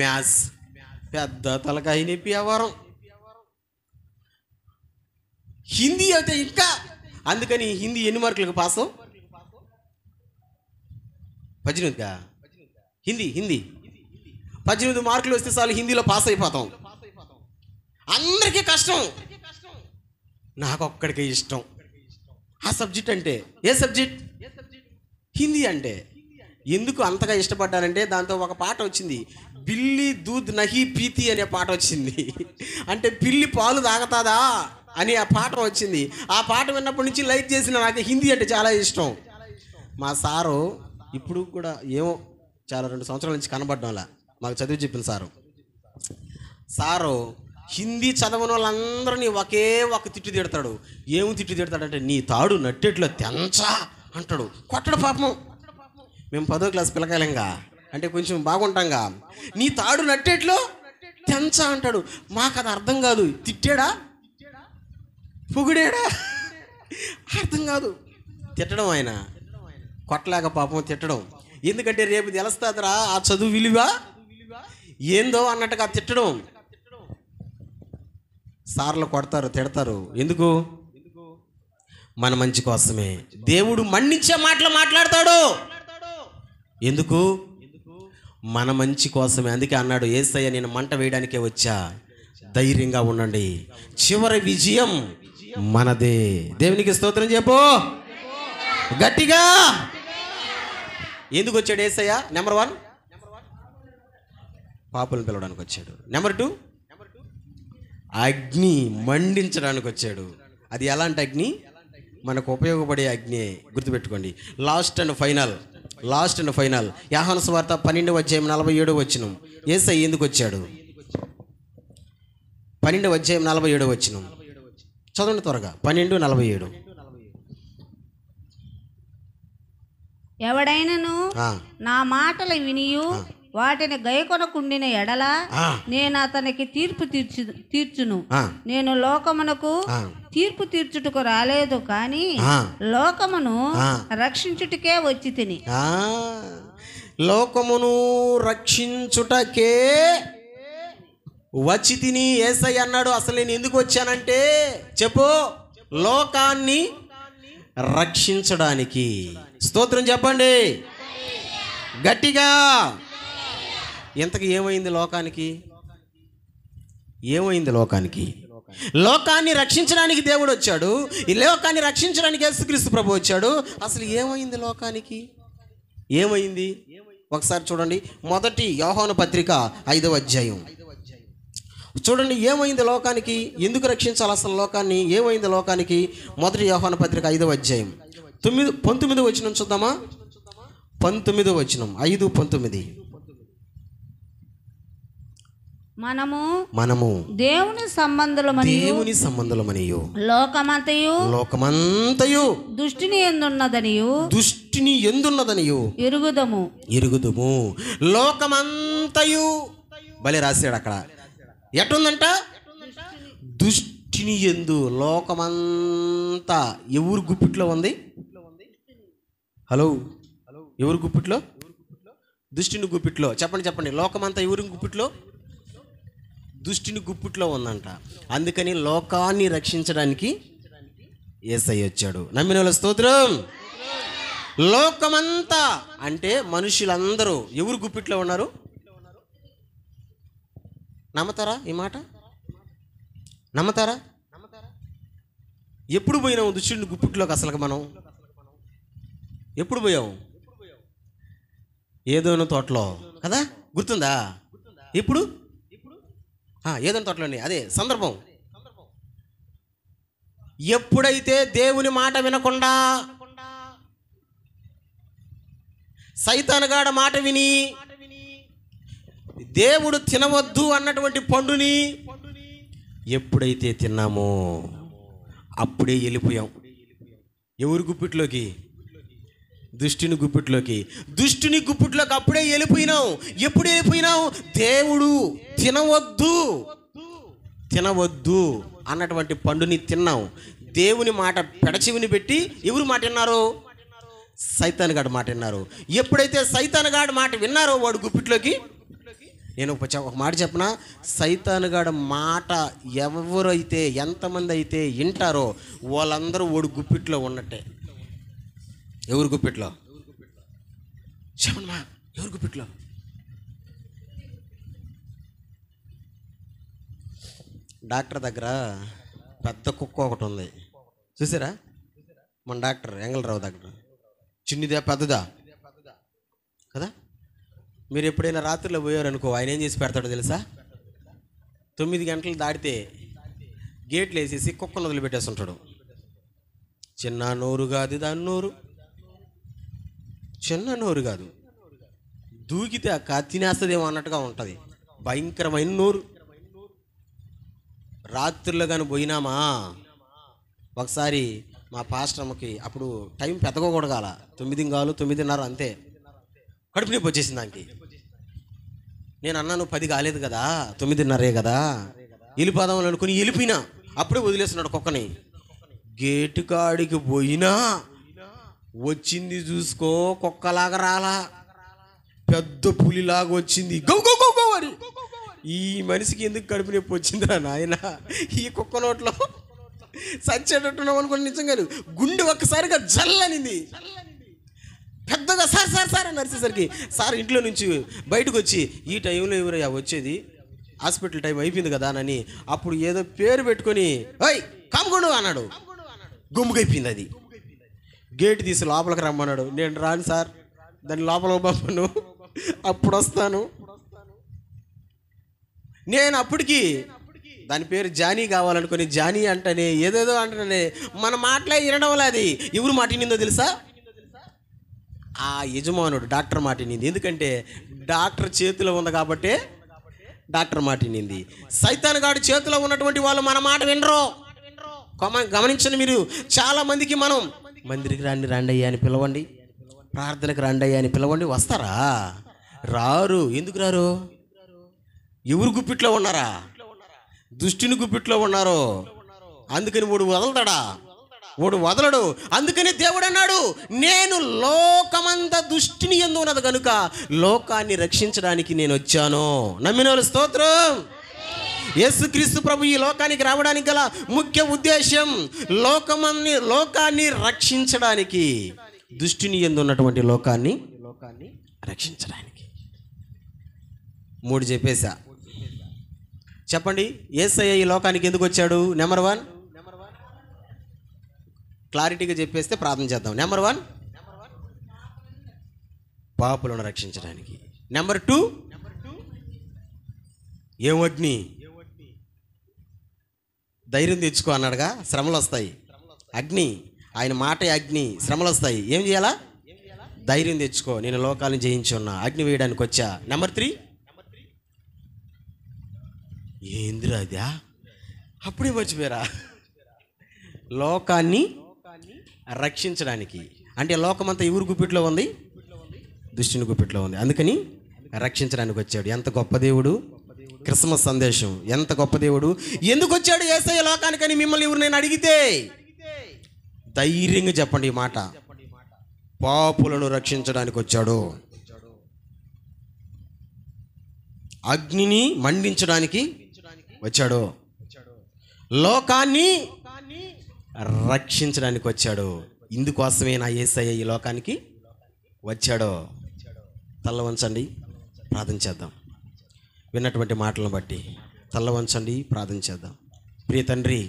B: maths. పెద్ద తలకాయ నొప్పి వ్యవహారం. హిందీ అయితే ఇంకా. అందుకని హిందీ ఎన్ని మార్కులకు పాస్? 18గా? హిందీ 18 మార్కులు వస్తే చాలు, హిందీలో పాస్ అయిపోతాం. అందరికీ కష్టం, నాకొక్కడికే ఇష్టం ఆ సబ్జెక్ట్ అంటే. ఏ సబ్జెక్ట్? హిందీ అంటే. ఎందుకు అంతగా ఇష్టపడ్డానంటే దాంతో ఒక పాట వచ్చింది, బిల్లి దూద్ నహి పీతి అనే పాట వచ్చింది. అంటే పిల్లి పాలు తాగుతాదా అని ఆ పాట వచ్చింది. ఆ పాట విన్నప్పటి నుంచి లైక్ చేసిన నాకు హిందీ అంటే చాలా ఇష్టం. మా సారు ఇప్పుడు కూడా ఏమో చాలా 2 సంవత్సరాల నుంచి కనబడ్డంలా మాకు చదివి చెప్పిన సారు హిందీ చదవని వాళ్ళందరినీ ఒకే ఒక తిట్టు తిడతాడు. ఏమి తిట్టు తిడతాడంటే, నీ తాడు నట్టేట్లో తెంచా అంటాడు. కొట్టడు పాపం. మేము 10వ క్లాస్ పిల్లకాయలంగా, అంటే కొంచెం బాగుంటాంగా. నీ తాడు నట్టేట్లో తెంచా అంటాడు. మాకు అది అర్థం కాదు. తిట్టాడా పొగిడాడా అర్థం కాదు. తిట్టడం, ఆయన కొట్టలేక పాపం తిట్టడం. ఎందుకంటే రేపు తెలుస్తుందిరా ఆ చదువు విలువ ఏందో అన్నట్టుగా తిట్టడం. సార్లు కొడతారు, తిడతారు. ఎందుకు? మన మంచి కోసమే. దేవుడు మన్నించే మాటలు మాట్లాడతాడు. ఎందుకు? మన మంచి కోసమే. అందుకే అన్నాడు, యేసయ్య నేను మంట వేయడానికే వచ్చా, ధైర్యంగా ఉండండి, చివరి విజయం మనదే. దేవునికి స్తోత్రం చెప్పు గట్టిగా. ఎందుకు వచ్చాడు యేసయ్య? నెంబర్ 1 పాపులను పిలవడానికి వచ్చాడు. నెంబర్ 2 అగ్ని మండించడానికి వచ్చాడు. అది ఎలాంటి అగ్ని? మనకు ఉపయోగపడే అగ్ని. గుర్తుపెట్టుకోండి. లాస్ట్ అండ్ ఫైనల్ యోహాను సువార్త 12వ అధ్యాయం 47వ వచనం. యేసయ్య ఎందుకు వచ్చాడు? 12వ అధ్యాయం 47వ వచనం చదవండి త్వరగా. 12:47.
D: ఎవడైనను నా మాటలు వినియు వాటిని గైకొనకుండిన ఎడల నేను అతనికి తీర్పు తీర్చును. నేను లోకమునకు తీర్పు తీర్చుటకు రాలేదు, కానీ లోకమును రక్షించుటకే వచ్చి తిని.
B: లోకమును రక్షించుటకే వచ్చి తిని యేసయ్య అన్నాడు. అసలు నేను ఎందుకు వచ్చానంటే చెప్పు, లోకాన్ని రక్షించడానికి. స్తోత్రం చెప్పండి గట్టిగా. ఇంతకు ఏమైంది లోకానికి? లోకాన్ని రక్షించడానికి దేవుడు వచ్చాడు. ఈ లోకాన్ని రక్షించడానికి యేసుక్రీస్తు ప్రభు వచ్చాడు. అసలు ఏమైంది లోకానికి? ఏమైంది ఒకసారి చూడండి. 1 యోహాను పత్రిక 5వ అధ్యాయం చూడండి ఏమైంది లోకానికి, ఎందుకు రక్షించాలి అసలు లోకాన్ని, ఏమైంది లోకానికి? 1 యోహాను పత్రిక 5వ అధ్యాయం 19వ వచనం చూద్దామా? 19వ వచనం 5:19. మనము
D: దేవుని సంబంధులమనియు
B: లోకమంతయు
D: దుష్టిని ఎందున్నదనియు
B: ఎరుగుదుము. లోకమంతయు భలే రాశాడు అక్కడ. ఎట్టుందంట? దుష్టిని ఎందు. లోకమంతా ఎవరు గుప్పిట్లో ఉంది? హలో, ఎవరు గుప్పిట్లో? దుష్టిని గుప్పిట్లో. చెప్పండి. లోకమంతా ఎవరి గుప్పిట్లో? దుష్టిని గుప్పిట్లో ఉందంట. అందుకని లోకాన్ని రక్షించడానికి యేసయ్య వచ్చాడు. నమ్మిన వాళ్ళ స్తోత్రం. లోకమంతా అంటే మనుషులందరూ ఎవరు గుప్పిట్లో ఉన్నారు? నమ్మతారా ఈ మాట? నమ్మతారా? ఎప్పుడు పోయినాము దుష్టుని గుప్పిట్లోకి? అసలు మనం ఎప్పుడు పోయాము? ఏదోనో తోటలో కదా, గుర్తుందా? ఇప్పుడు ఏదైనా తోటలోనే అదే సందర్భం. ఎప్పుడైతే దేవుని మాట వినకుండా సైతానుగాడ మాట విని దేవుడు తినవద్దు అన్నటువంటి పండుని ఎప్పుడైతే తిన్నామో అప్పుడే వెళ్ళిపోయాం. ఎవరి గుప్పిట్లోకి? దుష్టుని గుప్పిట్లోకి. దుష్టుని గుప్పిట్లోకి అప్పుడే వెళ్ళిపోయినావు. ఎప్పుడు వెళ్ళిపోయినావు? దేవుడు తినవద్దు అన్నటువంటి పండుని తిన్నావు. దేవుని మాట పెడచెవిని పెట్టి ఎవరు మాట విన్నారు? సైతానుగాడు మాట విన్నారు. ఎప్పుడైతే సైతానుగాడు మాట విన్నారో వాడు గుప్పిట్లోకి. నేను ఒక మాట చెప్పనా? సైతానుగాడు మాట ఎవరైతే ఎంతమంది అయితే వింటారో వాళ్ళందరూ వాడు గుప్పిట్లో ఉన్నట్టే. ఎవరు గుప్పిట్లో? చెప్పమ్మా, ఎవరు గుప్పిట్లో? డాక్టర్ దగ్గర పెద్ద కుక్క ఒకటి ఉంది, చూసారా? మన డాక్టర్ ఎంగళరావు దగ్గర. చిన్నదా పెద్దదా కదా? మీరు ఎప్పుడైనా రాత్రిలో పోయారనుకో, ఆయన ఏం చేసి పెడతాడో తెలుసా? 9 గంటలు దాటితే గేట్లు వేసేసి కుక్కను వదిలిపెట్టేస్తుంటాడు. చిన్న నోరు కాదు దాని నోరు, చిన్న నోరు కాదు, దూకితే అక్క తినేస్తుందేమో అన్నట్టుగా ఉంటుంది. భయంకరమైన నోరు. రాత్రుల్లో కానీ పోయినామా, ఒకసారి మా పాస్టర్కి అప్పుడు టైం పెద్దగా కూడా కాల, 9 కాదు 9:30 అంతే, కడుపు నొప్పి వచ్చేసింది దానికి. నేను అన్నాను 10 కాలేదు కదా, 9:30 కదా, వెళ్ళిపోదామని అనుకుని వెళ్ళిపోయినా. అప్పుడే వదిలేస్తున్నాడు కుక్కని. గేటు కాడికి పోయినా వచ్చింది చూసుకో, కుక్కలాగా రాలా, పెద్ద పులిలాగా వచ్చింది. గౌ గౌ గౌ గౌ అని. ఈ మనిషికి ఎందుకు కడుపు నొప్పి వచ్చిందిరా నాయన, ఈ కుక్క నోట్లో సచ్చేటట్టున్నాం అనుకుని. నిజంగా గుండె ఒక్కసారిగా జల్లనింది. పెద్దగా సార్ సార్ సార్ అని అరిసేసరికి సార్ ఇంట్లో నుంచి బయటకు వచ్చి, ఈ టైంలో ఎవరయ్యా వచ్చేది, హాస్పిటల్ టైం అయిపోయింది కదా అని అప్పుడు ఏదో పేరు పెట్టుకొని ఓయ్ కామగుండు అన్నాడు. గుమ్ముగైపోయింది అది. గేట్ తీసి లోపలికి రమ్మన్నాడు. నేను రాను సార్, దాన్ని లోపల పంపను, అప్పుడు వస్తాను. నేను అప్పటికి దాని పేరు జానీ కావాలనుకుని జానీ అంటేనే ఏదేదో అంటేనే మన మాటలే వినడం అది. ఎవరు మాట వినిందో తెలుసా? ఆ యజమానుడు డాక్టర్ మాట వినింది. ఎందుకంటే డాక్టర్ చేతిలో ఉంది కాబట్టి డాక్టర్ మాట వినింది. సైతానుగాడు చేతిలో ఉన్నటువంటి వాళ్ళు మన మాట వినరు. గమనించండి మీరు. చాలా మందికి మనం మందిరికి రండి అయ్యా అని పిలవండి, ప్రార్థనకు రండి అయ్యా అని పిలవండి, వస్తారా? రారు. ఎందుకు రారు? ఎవరు గుప్పిట్లో ఉన్నారా? దుష్టుని గుప్పిట్లో ఉన్నారు. అందుకని వాడు వదలతాడా? వాడు వదలడు. అందుకని దేవుడు అన్నాడు, నేను లోకమంతా దుష్టిని యందు ఉన్నది కనుక లోకాన్ని రక్షించడానికి నేను వచ్చాను. నమ్మిన వాళ్ళు స్తోత్రం. యేసుక్రీస్తు ప్రభు ఈ లోకానికి రావడానికి గల ముఖ్య ఉద్దేశం లోకాన్ని రక్షించడానికి, దుష్టిని యందు ఉన్నటువంటి లోకాన్ని రక్షించడానికి. 3 చెప్పేశా. చెప్పండి, యేసయ్య ఈ లోకానికి ఎందుకు వచ్చాడు? నెంబర్ 1 క్లారిటీగా చెప్పేస్తే ప్రార్థన చేద్దాం. నెంబర్ 1 పాపులను రక్షించడానికి. నెంబర్ 2 ఏం అగ్ని? ధైర్యం తెచ్చుకో అన్నాడుగా. శ్రమలు వస్తాయి, అగ్ని, ఆయన మాటే అగ్ని, శ్రమలు వస్తాయి. ఏం చేయాలా? ధైర్యం తెచ్చుకో, నేను లోకాలను జయించి ఉన్నా, అగ్ని వేయడానికి వచ్చా. నెంబర్ 3 ఏందిరా అదా? అప్పుడే మర్చిపోయారా? లోకాన్ని రక్షించడానికి. అంటే లోకమంతా ఎవరి గుప్పిట్లో ఉంది? దుష్టుని గుప్పిట్లో ఉంది. అందుకని రక్షించడానికి వచ్చాడు. ఎంత గొప్ప దేవుడు! క్రిస్మస్ సందేశం ఎంత గొప్ప దేవుడు! ఎందుకు వచ్చాడు యేసయ్య లోకానికని మిమ్మల్ని ఎవరు నేను అడిగితే ధైర్యంగా చెప్పండి ఈ మాట. పాపులను రక్షించడానికి వచ్చాడు, అగ్నిని మండించడానికి వచ్చాడు, లోకాన్ని రక్షించడానికి వచ్చాడు. ఇందుకోసమే నా యేసయ్య ఈ లోకానికి వచ్చాడు. తల్ల వంచండి, ప్రార్థన చేద్దాం. విన్నటువంటి మాటలను బట్టి తల్ల వంచండి, ప్రార్థన చేద్దాం. ప్రియ తండ్రి,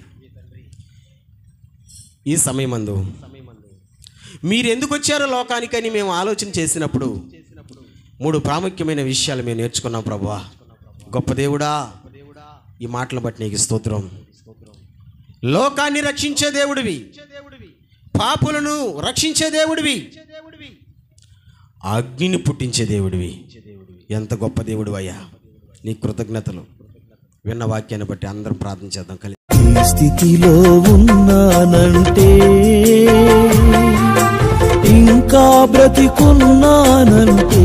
B: ఈ సమయమందు మీరు ఎందుకు వచ్చారో లోకానికని మేము ఆలోచన చేసినప్పుడు 3 ప్రాముఖ్యమైన విషయాలు మేము నేర్చుకున్నాం. ప్రభువా, గొప్ప దేవుడా, ఈ మాటలను బట్టి నీకు స్తోత్రం. లోకాన్ని రక్షించే దేవుడివి, పాపులను రక్షించే దేవుడివి, అగ్నిని పుట్టించే దేవుడివి. ఎంత గొప్ప దేవుడు అయ్యా, నీ కృతజ్ఞతలు. విన్న వాక్యాన్ని బట్టి అందరం ప్రార్థన చేద్దాం. కలిసి
E: ఈ స్థితిలో ఉన్నానంటే, ఇంకా బ్రతికున్నానంటే,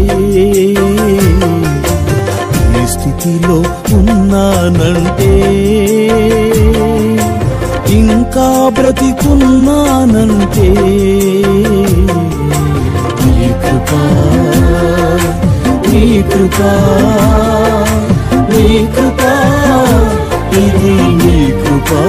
E: ఈ స్థితిలో ఉన్నానంటే, ఇంకా బ్రతికున్నానంటే, నీ కృపా, నీ కృపా, నీ కృపా, ఇది నీ కృపా.